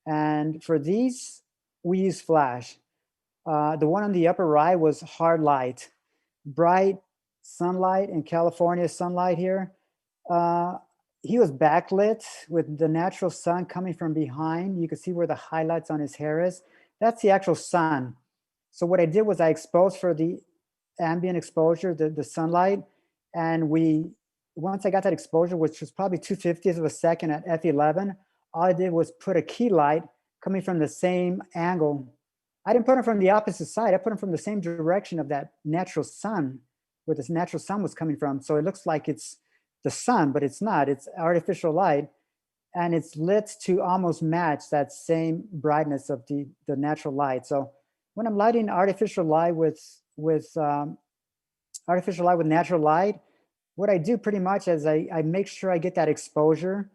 And for these, we use flash. The one on the upper right was hard light, bright sunlight in California sunlight here. He was backlit with the natural sun coming from behind. You can see where the highlights on his hair is. That's the actual sun. So what I did was I exposed for the ambient exposure, the sunlight. And once I got that exposure, which was probably 2/50th of a second at f11, all I did was put a key light coming from the same angle. I didn't put it from the opposite side. I put it from the same direction of that natural sun, where this natural sun was coming from. So it looks like it's the sun, but it's not. It's artificial light. And it's lit to almost match that same brightness of the natural light. So when I'm lighting artificial light with natural light, what I do pretty much is I make sure I get that exposure.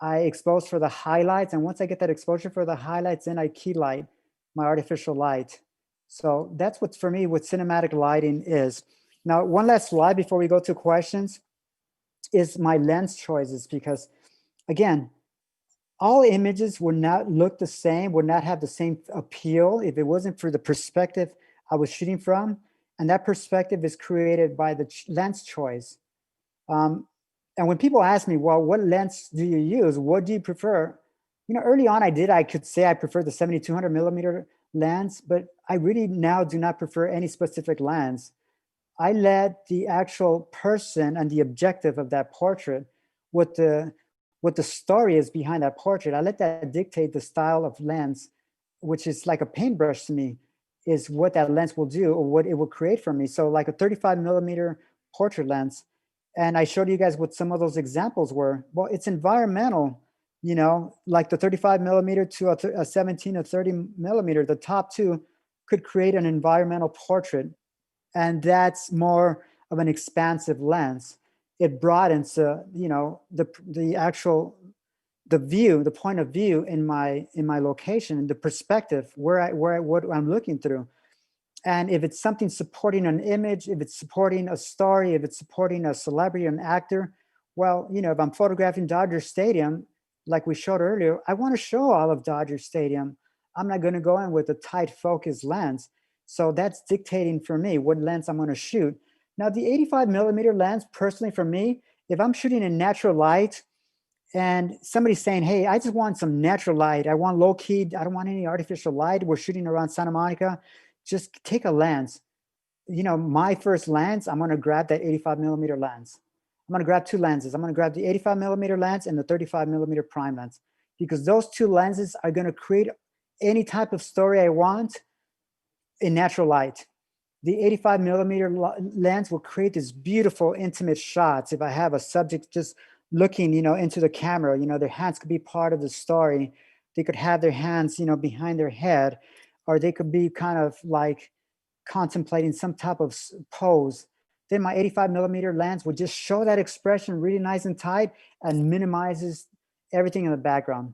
I expose for the highlights. And once I get that exposure for the highlights, then I key light my artificial light. So that's what's for me, what cinematic lighting is. Now, one last slide before we go to questions is my lens choices, because again, all images would not look the same, would not have the same appeal if it wasn't for the perspective I was shooting from. And that perspective is created by the lens choice. Um, and when people ask me, well, what lens do you use? What do you prefer? You know, early on I could say I prefer the 7200 millimeter lens, but I really now do not prefer any specific lens. I let the actual person and the objective of that portrait, what the story is behind that portrait, I let that dictate the style of lens, which is like a paintbrush to me, is what that lens will do or what it will create for me. So like a 35 millimeter portrait lens, and I showed you guys what some of those examples were. Well, it's environmental, you know, like the 35 millimeter to a 17 or 30 millimeter, the top two could create an environmental portrait. And that's more of an expansive lens. It broadens, you know, the actual, the view, the point of view in my location, the perspective, what I'm looking through. And if it's something supporting an image, if it's supporting a story, if it's supporting a celebrity, an actor, well, you know, if I'm photographing Dodger Stadium, like we showed earlier, I want to show all of Dodger Stadium. I'm not going to go in with a tight focus lens. So that's dictating for me what lens I'm going to shoot. Now, the 85 millimeter lens, personally for me, if I'm shooting in natural light and somebody's saying, hey, I just want some natural light, I want low key, I don't want any artificial light, we're shooting around Santa Monica, just take a lens. You know, my first lens, I'm going to grab that 85 millimeter lens. I'm going to grab two lenses. I'm going to grab the 85 millimeter lens and the 35 millimeter prime lens, because those two lenses are going to create any type of story I want in natural light. The 85 millimeter lens will create these beautiful intimate shots. If I have a subject just looking, you know, into the camera, you know, their hands could be part of the story. They could have their hands, you know, behind their head, or they could be kind of like contemplating some type of pose. Then my 85 millimeter lens would just show that expression really nice and tight and minimizes everything in the background.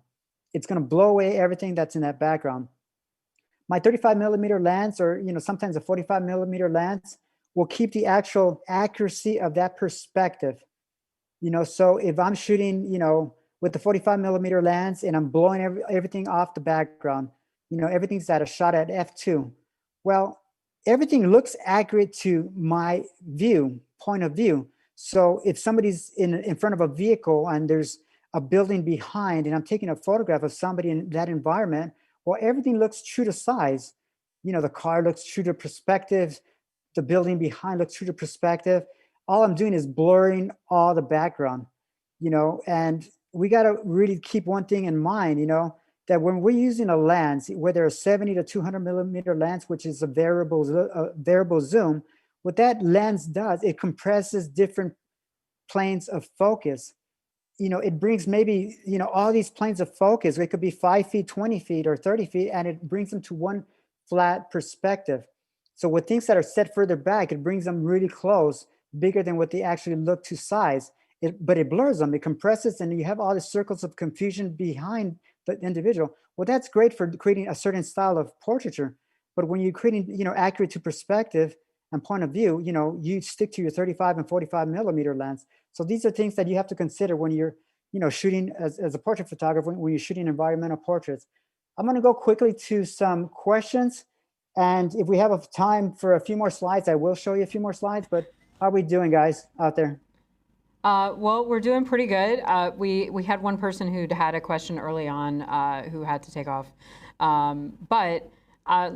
It's going to blow away everything that's in that background. My 35 millimeter lens, or you know, sometimes a 45 millimeter lens, will keep the actual accuracy of that perspective. You know, so if I'm shooting, you know, with the 45 millimeter lens and I'm blowing everything off the background, you know, everything's at a shot at f2. Well, everything looks accurate to my view, point of view. So if somebody's in front of a vehicle and there's a building behind and I'm taking a photograph of somebody in that environment, well, everything looks true to size. You know, the car looks true to perspective. The building behind looks true to perspective. All I'm doing is blurring all the background, you know, and we got to really keep one thing in mind, you know, that when we're using a lens, whether a 70 to 200 millimeter lens, which is a variable zoom, what that lens does, it compresses different planes of focus. You know, it brings maybe, you know, all these planes of focus, it could be 5 feet, 20 feet, or 30 feet, and it brings them to one flat perspective. So with things that are set further back, it brings them really close, bigger than what they actually look to size. But it blurs them, it compresses, and you have all the circles of confusion behind the individual. Well, that's great for creating a certain style of portraiture. But when you're creating, you know, accurate to perspective and point of view, you know, you stick to your 35 and 45 millimeter lens. So these are things that you have to consider when you're, you know, shooting as a portrait photographer, when you're shooting environmental portraits. I'm going to go quickly to some questions. And if we have time for a few more slides, I will show you a few more slides. But how are we doing, guys, out there? Well, we're doing pretty good. We had one person who had a question early on who had to take off. But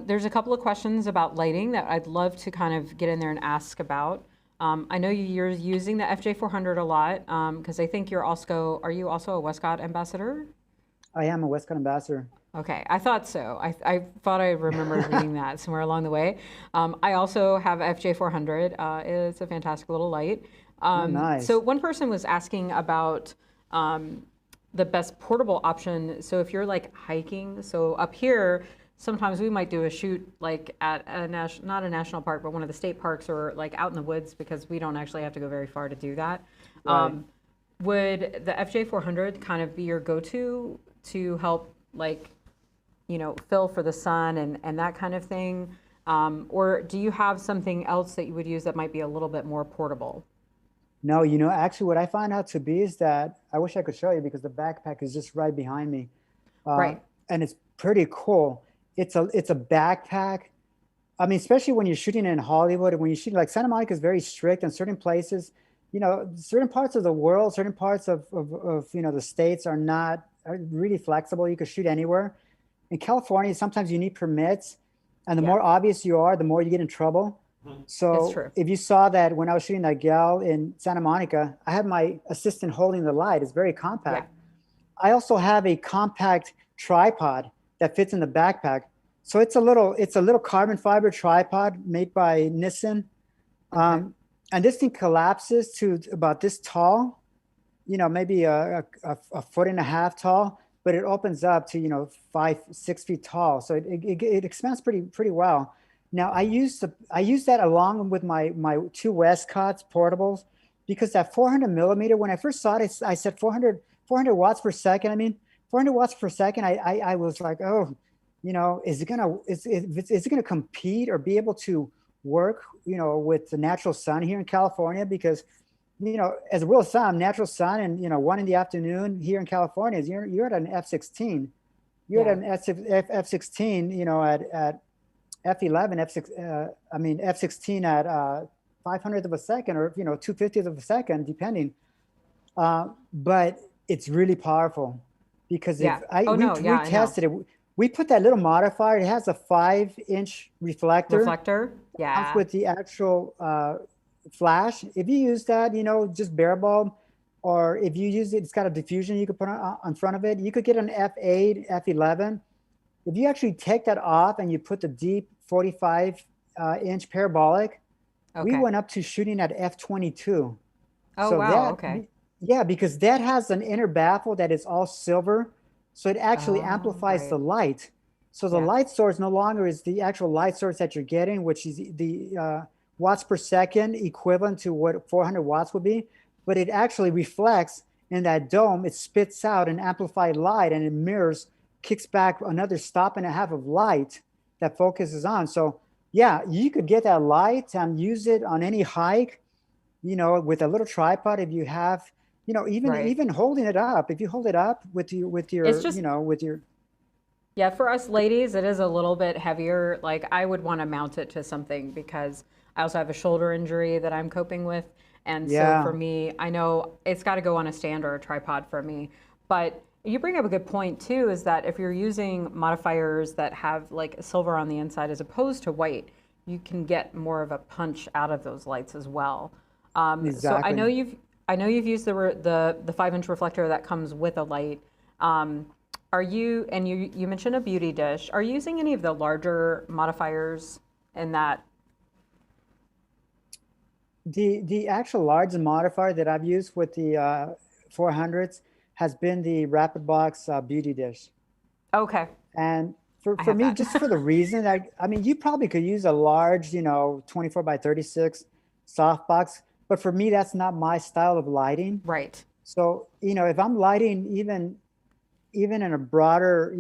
there's a couple of questions about lighting that I'd love to kind of get in there and ask about. I know you're using the FJ400 a lot because I think are you also a Westcott ambassador? I am a Westcott ambassador. Okay, I thought so. I thought I remembered reading that somewhere along the way. I also have FJ400. It's a fantastic little light. Oh, nice. So one person was asking about the best portable option. So if you're like hiking, so up here, sometimes we might do a shoot like at a not a national park, but one of the state parks or like out in the woods because we don't actually have to go very far to do that. Right. Would the FJ400 kind of be your go-to to help like, fill for the sun and that kind of thing? Or do you have something else that you would use that might be a little bit more portable? No, actually what I found out to be is that I wish I could show you because the backpack is just right behind me. Uh, Right. and it's pretty cool. It's a backpack. I mean, especially when you're shooting in Hollywood and when you shoot like Santa Monica is very strict in certain places, certain parts of the world, certain parts of the states are really flexible. You can shoot anywhere. In California, sometimes you need permits, and the Yeah, more obvious you are, the more you get in trouble. it's So true. if you saw that when I was shooting that gal in Santa Monica, I had my assistant holding the light. It's very Yeah. compact. I also have a compact tripod that fits in the backpack. So it's a little carbon fiber tripod made by Nissan. Okay. Um, and this thing collapses to about this tall, maybe a foot and a half tall, but it opens up to, 5, 6 feet tall. So it expands pretty well. Now I use that along with my two Westcott's portables because that 400 millimeter, when I first saw it, I said 400 watts per second. I mean, 400 watts per second. I was like, oh, is it gonna compete or be able to work, with the natural sun here in California? Because as a rule of thumb, natural sun and 1 in the afternoon here in California is you're at an F16. You're Yeah. at an F16, at F11, F16 at 500th of a second or 250th of a second, depending. But it's really powerful because if Yeah. I Oh no, yeah, we I know. tested it, we put that little modifier. It has a 5-inch reflector Reflector? comes Yeah. with the actual flash. If you use that, just bare bulb, or if you use it, it's got a diffusion you could put on front of it. You could get an F8, F11. If you actually take that off and you put the deep 45-inch parabolic, we Okay. went up to shooting at F22. Oh So wow, okay. yeah, because that has an inner baffle that is all silver. So it actually Oh, amplifies the right. light. So the Yeah. light source no longer is the actual light source that you're getting, which is the watts per second equivalent to what 400 watts would be, but it actually reflects in that dome. It spits out an amplified light and it mirrors, kicks back another stop and a half of light that focuses on. So yeah, you could get that light and use it on any hike, with a little tripod. If you have, even Right. even holding it up, if you hold it up with It's your, just with your, Yeah, for us ladies, it is a little bit heavier. Like I would want to mount it to something because I also have a shoulder injury that I'm coping with. And so for yeah, me, I know it's got to go on a stand or a tripod for me. But you bring up a good point too, is that if you're using modifiers that have like silver on the inside as opposed to white, you can get more of a punch out of those lights as well. So exactly. I know you've used the 5-inch reflector that comes with a light. Um, are you, and you mentioned a beauty dish. Are you using any of the larger modifiers in that? The actual large modifier that I've used with the 400s has been the Rapid Box Beauty Dish. Okay, And for, I for have me, that. just for the reason that, I mean, you probably could use a large, 24 by 36 softbox, but for me, that's not my style of lighting. Right. So, if I'm lighting even in a broader,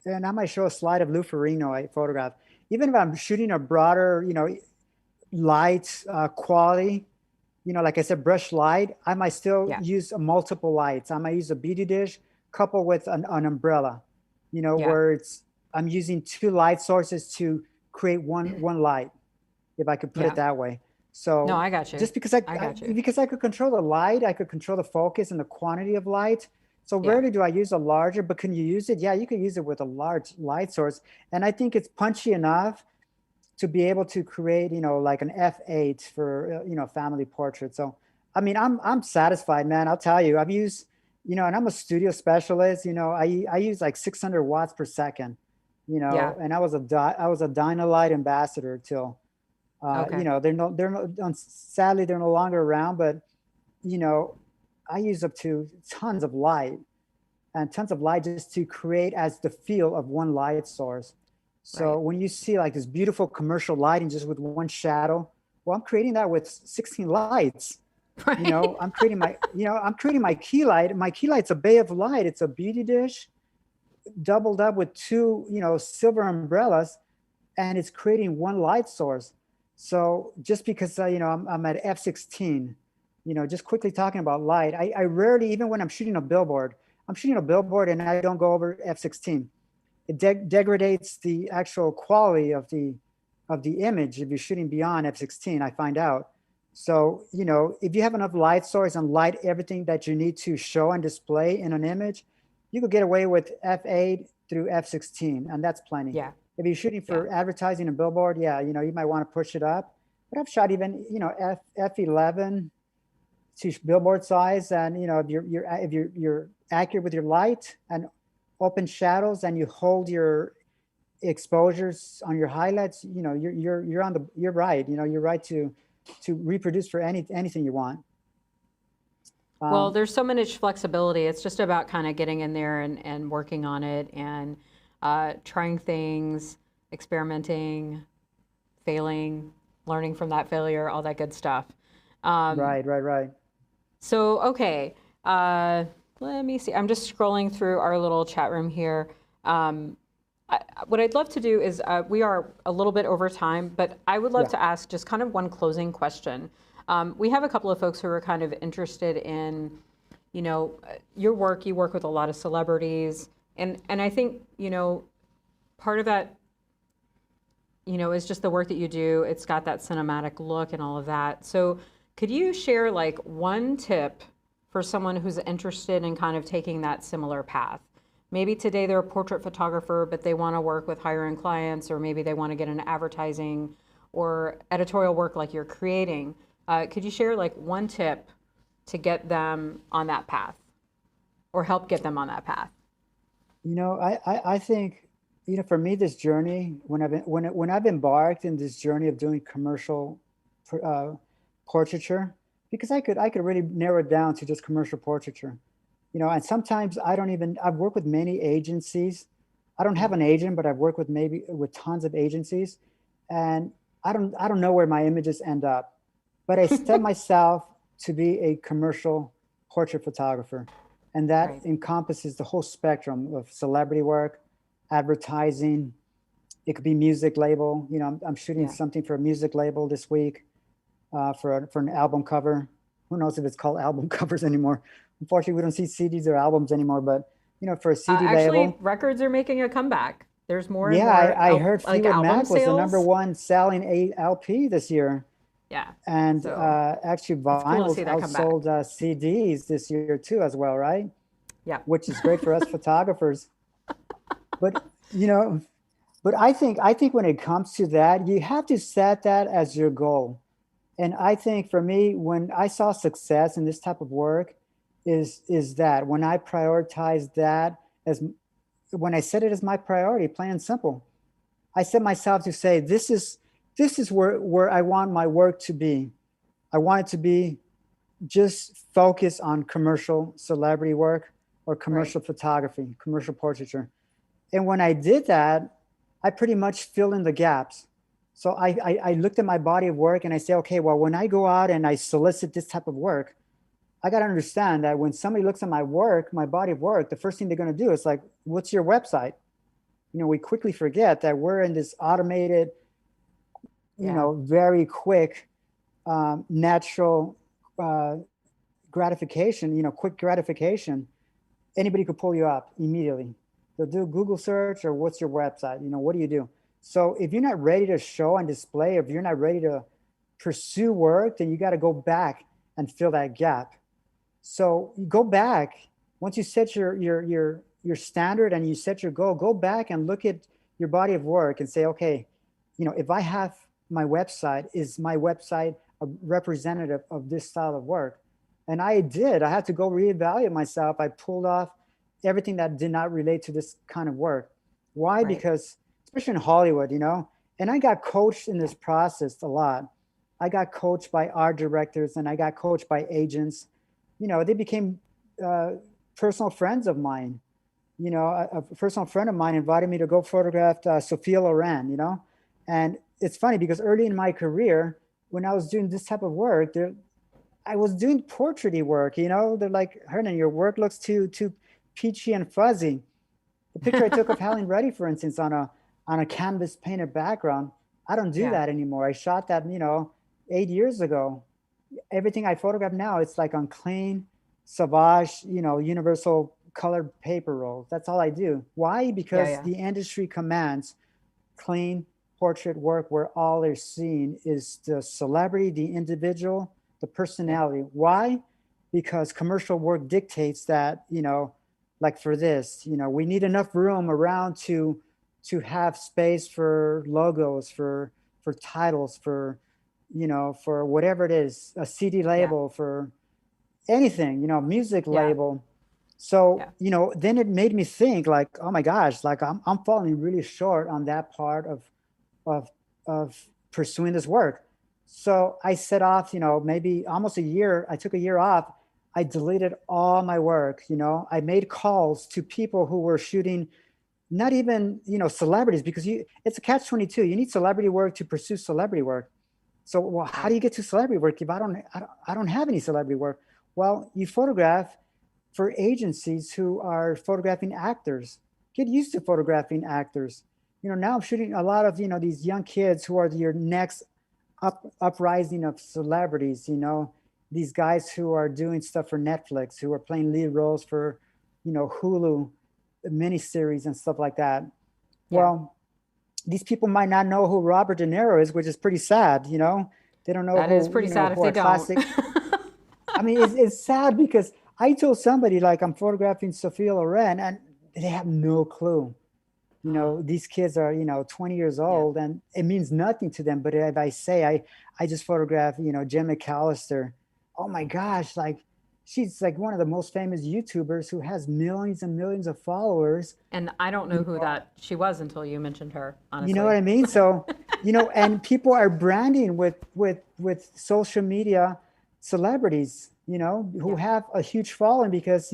and I might show a slide of Lou Ferrigno I photographed. Even if I'm shooting a broader, light quality, like I said, brush light, I might still Yeah. use multiple lights. I might use a beauty dish coupled with an umbrella, Yeah. where I'm using two light sources to create one light, if I could put it Yeah. that way. No, So I got you. just because I, I I got you. because I could control the light, I could control the focus and the quantity of light. So Yeah. rarely do I use a larger, but can you use it? Yeah, you can use it with a large light source. And I think it's punchy enough to be able to create, like an F8 for, family portrait. So, I mean, I'm satisfied, man. I'll tell you, I've used, and I'm a studio specialist, I use like 600 watts per second, Yeah. and I was a Dynalight ambassador till, Okay. sadly they're no longer around, but, you know, I use up to tons of light. and tons of light just to create as the feel of one light source. So Right. when you see like this beautiful commercial lighting just with one shadow, well, I'm creating that with 16 lights. Right. I'm creating my key light. My key light's a bay of light. It's a beauty dish doubled up with two, silver umbrellas, and it's creating one light source. So just because I'm at f16, just quickly talking about light, I rarely, even when I'm shooting a billboard, and I don't go over f16. It degrades the actual quality of the image if you're shooting beyond f16. I find out. So if you have enough light source and light everything that you need to show and display in an image, you could get away with f8 through f16, and that's plenty. Yeah. If you're shooting Yeah. for advertising and billboard, yeah, you might want to push it up. But I've shot even f11 to billboard size, and if you're accurate with your light and open shadows, and you hold your exposures on your highlights, you're right. You're right to reproduce for anything you want. Well, there's so much flexibility. It's just about kind of getting in there and working on it and trying things, experimenting, failing, learning from that failure, all that good stuff. Right. So, okay, let me see. I'm just scrolling through our little chat room here. What I'd love to do is we are a little bit over time, but I would love Yeah. to ask just kind of one closing question. We have a couple of folks who are kind of interested in, your work. You work with a lot of celebrities, and I think, part of that, is just the work that you do. It's got that cinematic look and all of that. So could you share like one tip for someone who's interested in kind of taking that similar path? Maybe today they're a portrait photographer, but they want to work with higher end clients, or maybe they want to get into advertising or editorial work like you're creating. Could you share like one tip to get them on that path or help get them on that path? I think, for me, this journey, when I've embarked in this journey of doing commercial portraiture, because I could really narrow it down to just commercial portraiture. And sometimes I've worked with many agencies. I don't have an agent, but I've worked with tons of agencies, and I don't know where my images end up, but I set myself to be a commercial portrait photographer. And that Right. encompasses the whole spectrum of celebrity work, advertising. It could be music label. I'm shooting Yeah. something for a music label this week for an album cover. Who knows if it's called album covers anymore? Unfortunately, we don't see CDs or albums anymore, but for a CD Actually, label. records are making a comeback. There's more and Yeah, more I heard like Fleetwood album Mac was the number sales. one selling LP this year. Yeah. And So actually it's cool to vinyls see that come back. outsold CDs this year too as well, right? Yeah. Which is great for us photographers. But I think when it comes to that, you have to set that as your goal. And I think for me, when I saw success in this type of work, is that when I prioritize that as when I set it as my priority, plain and simple. I set myself to say, this is where I want my work to be. I want it to be just focus on commercial celebrity work or Right. commercial photography, commercial portraiture. And when I did that, I pretty much fill in the gaps. So I looked at my body of work and I say, okay, well, when I go out and I solicit this type of work, I got to understand that when somebody looks at my work, my body of work, the first thing they're going to do is like, what's your website? We quickly forget that we're in this automated, Yeah. very quick, natural gratification, quick gratification. Anybody could pull you up immediately. They'll do a Google search or what's your website? What do you do? So if you're not ready to show and display, if you're not ready to pursue work, then you got to go back and fill that gap. So you go back once you set your standard and you set your goal. Go back and look at your body of work and say, okay, if I have my website, is my website a representative of this style of work? And I did. I had to go reevaluate myself. I pulled off everything that did not relate to this kind of work. Why? Right. Because especially in Hollywood, and I got coached in this process a lot. I got coached by art directors and I got coached by agents. They became personal friends of mine. a personal friend of mine invited me to go photograph Sophia Loren, and it's funny because early in my career, when I was doing this type of work, I was doing portraity work. They're like, Hernan, your work looks too peachy and fuzzy. The picture I took of Helen Reddy, for instance, on a canvas painted background, I don't do Yeah. that anymore. I shot that 8 years ago. Everything I photograph now, it's like on clean, Sauvage, universal colored paper rolls. That's all I do. Why? Yeah. Because Yeah. the industry commands clean portrait work where all they're seeing is the celebrity, the individual, the Yeah. personality. Why? Because commercial work dictates that, like for this, we need enough room around to have space for logos, for titles, for whatever it is, a CD Yeah. label, for anything, music Yeah. label. So, Yeah. then it made me think like, oh my gosh, like I'm falling really short on that part of of pursuing this work. So I set off, maybe almost a year. I took a year off. I deleted all my work. I made calls to people who were shooting, not even celebrities, because it's a catch-22. You need celebrity work to pursue celebrity work. So, well, how Right. do you get to celebrity work if I don't have any celebrity work? Well, you photograph for agencies who are photographing actors. Get used to photographing actors. Now I'm shooting a lot of these young kids who are your next uprising of celebrities. These guys who are doing stuff for Netflix, who are playing lead roles for Hulu miniseries and stuff like that. Yeah. Well, these people might not know who Robert De Niro is, which is pretty sad. They don't know That is who pretty sad if who they are don't. classic. I mean, it's sad because I told somebody like I'm photographing Sophia Loren, and they have no clue. These kids are 20 years Yeah. old, and it means nothing to them. But if I say I just photographed Jen McAllister, oh my gosh, like she's like one of the most famous YouTubers who has millions and millions of followers. And I don't know You who know, that she was until you mentioned her, you know what honestly. I mean? So, and people are branding with social media celebrities, who Yeah. have a huge following because,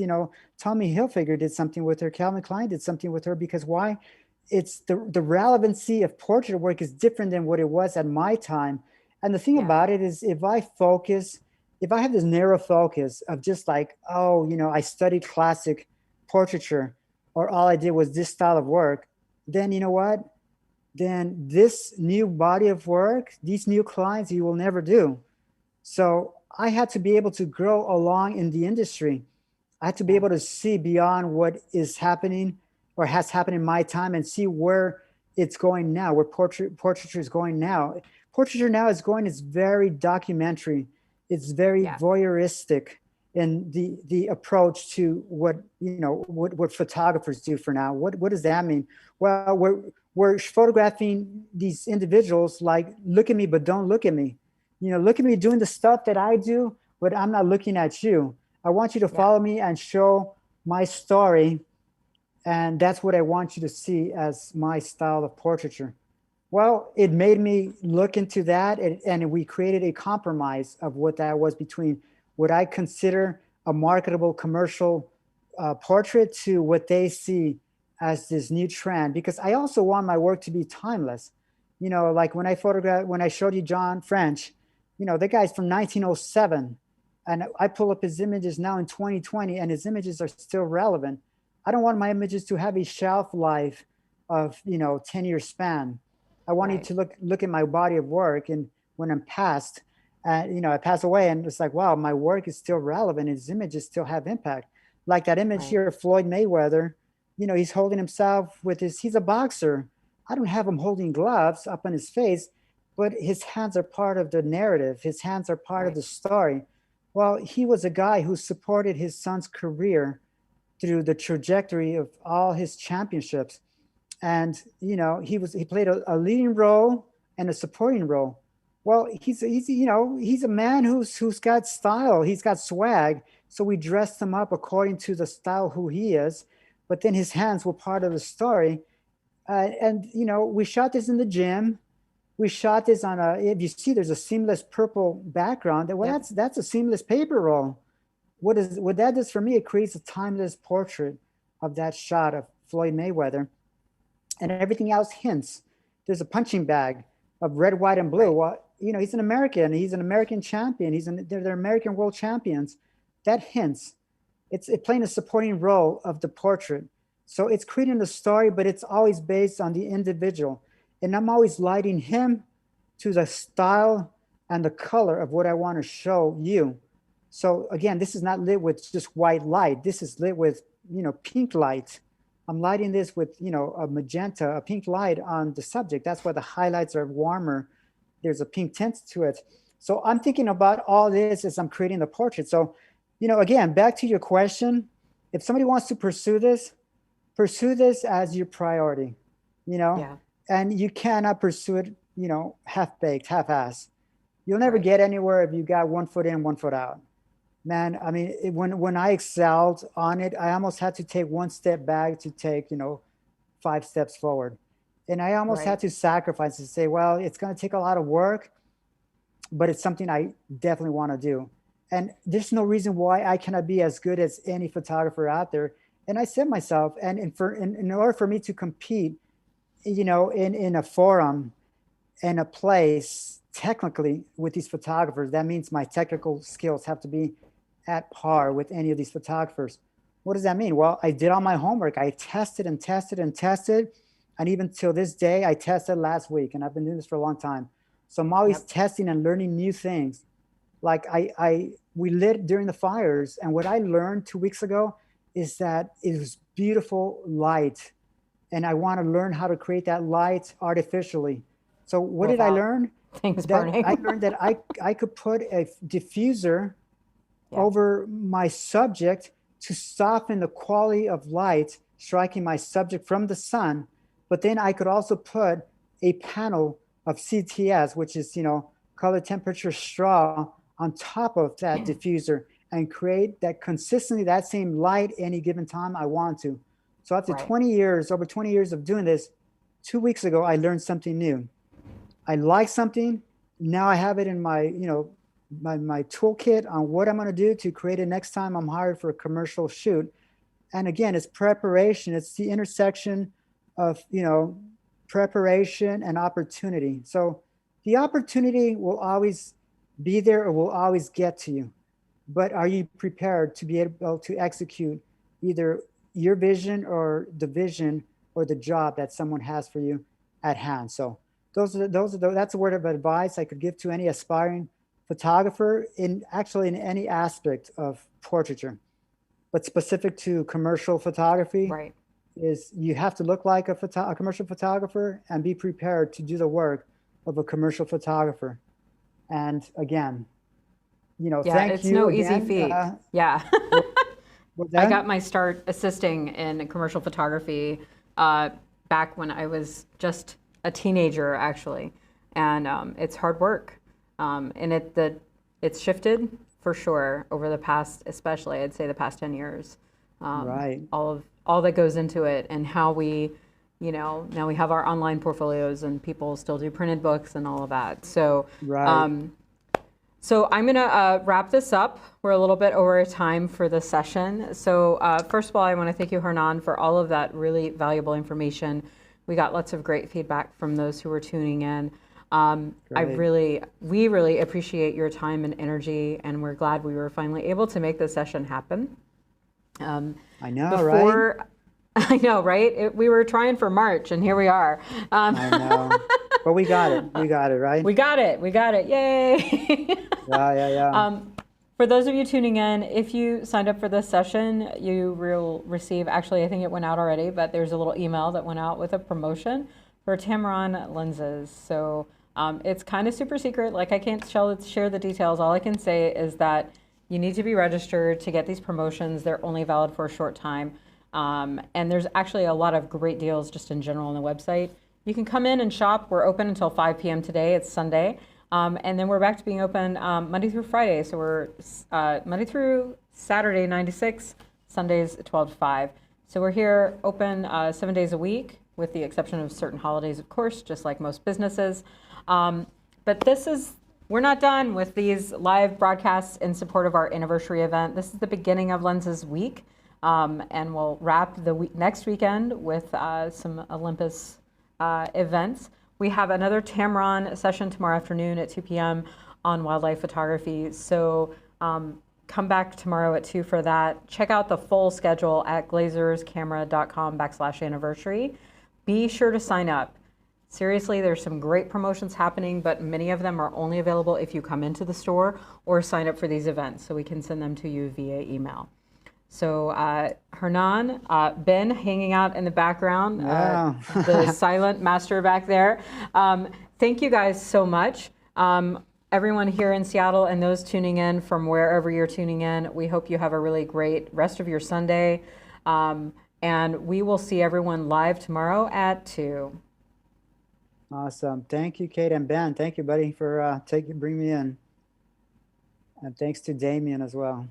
Tommy Hilfiger did something with her, Calvin Klein did something with her, because why? It's the relevancy of portrait work is different than what it was at my time. And the thing Yeah. about it is if I have this narrow focus of just like, oh, I studied classic portraiture, or all I did was this style of work, then you know what? Then this new body of work, these new clients, you will never do. So I had to be able to grow along in the industry. I had to be Yeah. able to see beyond what is happening or has happened in my time and see where it's going now, where portraiture is going now. Portraiture now is going, it's very documentary. It's very Yeah. voyeuristic in the approach to what photographers do for now. What does that mean? Well, we're photographing these individuals like, look at me, but don't look at me. Look at me doing the stuff that I do, but I'm not looking at you. I want you to Yeah. follow me and show my story. And that's what I want you to see as my style of portraiture. Well, it made me look into that, and we created a compromise of what that was between what I consider a marketable commercial portrait to what they see as this new trend. Because I also want my work to be timeless. Like when I showed you John French, the guy's from 1907, and I pull up his images now in 2020, and his images are still relevant. I don't want my images to have a shelf life of 10-year span. I want you Right. to look at my body of work, and when I'm passed, I pass away, and it's like, wow, my work is still relevant. His images still have impact. Like that image Right. here of Floyd Mayweather, he's holding himself with he's a boxer. I don't have him holding gloves up on his face, but his hands are part of the narrative. His hands are part of Right. the story. Well, he was a guy who supported his son's career through the trajectory of all his championships. And he played a leading role and a supporting role. Well, he's a man who's got style, he's got swag. So we dressed him up according to the style who he is. But then his hands were part of the story. And we shot this in the gym. We shot this on if you see, there's a seamless purple background. Well, Yep. that's a seamless paper roll. What that does for me, it creates a timeless portrait of that shot of Floyd Mayweather, and everything else hints. There's a punching bag of red, white, and blue. Right. Well, he's an American. He's an American champion. They're American world champions. That hints. It's playing a supporting role of the portrait. So it's creating a story, but it's always based on the individual. And I'm always lighting him to the style and the color of what I want to show you. So again, this is not lit with just white light. This is lit with, pink light. I'm lighting this with, a magenta, a pink light on the subject. That's why the highlights are warmer. There's a pink tint to it. So I'm thinking about all this as I'm creating the portrait. So, again, back to your question, if somebody wants to pursue this as your priority, Yeah. and you cannot pursue it, half-baked, half-assed. You'll never get anywhere if you got 1 foot in, 1 foot out. Man, I mean, when I excelled on it, I almost had to take 1 step back to take, 5 steps forward. And I almost had to sacrifice and say, well, it's going to take a lot of work, but it's something I definitely want to do. And there's no reason why I cannot be as good as any photographer out there. And I said myself, and in order for me to compete, in a forum and a place technically with these photographers, that means my technical skills have to be at par with any of these photographers. What does that mean? Well, I did all my homework. I tested and tested and tested. And even till this day, I tested last week, and I've been doing this for a long time. So I'm always testing and learning new things. Like we lit during the fires. And what I learned 2 weeks ago is that it was beautiful light. And I want to learn how to create that light artificially. So what did I learn? Things burning. I learned that I could put a diffuser over my subject to soften the quality of light striking my subject from the sun. But then I could also put a panel of CTS, which is, color temperature straw, on top of that diffuser and create that consistently that same light any given time I want to. So after over 20 years of doing this, 2 weeks ago, I learned something new. I like something. Now I have it in my, my toolkit on what I'm going to do to create it next time I'm hired for a commercial shoot. And again, it's preparation. It's the intersection of, preparation and opportunity. So the opportunity will always be there or will always get to you. But are you prepared to be able to execute either your vision or the vision or the job that someone has for you at hand? So that's a word of advice I could give to any aspiring photographer in any aspect of portraiture, but specific to commercial photography. Is you have to look like a commercial photographer and be prepared to do the work of a commercial photographer. And again, thank it's you. No again. easy feat. I got my start assisting in commercial photography back when I was just a teenager, actually. And it's hard work. And it's shifted for sure over the past, especially I'd say the past 10 years. All that goes into it, and how we, now we have our online portfolios and people still do printed books and all of that. So, so I'm going to wrap this up. We're a little bit over time for the session. So first of all, I want to thank you, Hernan, for all of that really valuable information. We got lots of great feedback from those who were tuning in. We really appreciate your time and energy, and we're glad we were finally able to make this session happen. I know, right? I know, right? We were trying for March, and here we are. I know, but we got it. We got it, right? We got it. Yay! Yeah. For those of you tuning in, if you signed up for this session, you will receive, actually, I think it went out already, but there's a little email that went out with a promotion for Tamron lenses. So it's kind of super secret. Like, I can't share the details. All I can say is that you need to be registered to get these promotions. They're only valid for a short time. And there's actually a lot of great deals just in general on the website. You can come in and shop. We're open until 5 p.m. today. It's Sunday. And then we're back to being open Monday through Friday. So we're Monday through Saturday, 9 to 6, Sundays, 12 to 5. So we're here open 7 days a week, with the exception of certain holidays, of course, just like most businesses. But we're not done with these live broadcasts in support of our anniversary event. This is the beginning of Lenses Week. And we'll wrap the next weekend with some Olympus events. We have another Tamron session tomorrow afternoon at 2 p.m. on wildlife photography. So come back tomorrow at 2 for that. Check out the full schedule at glazerscamera.com/anniversary. Be sure to sign up. Seriously, there's some great promotions happening, but many of them are only available if you come into the store or sign up for these events, so we can send them to you via email. So Hernan, Ben hanging out in the background, Yeah. the silent master back there. Thank you guys so much. Everyone here in Seattle and those tuning in from wherever you're tuning in, we hope you have a really great rest of your Sunday. And we will see everyone live tomorrow at 2. Awesome. Thank you, Kate and Ben. Thank you, buddy, for bringing me in. And thanks to Damien as well.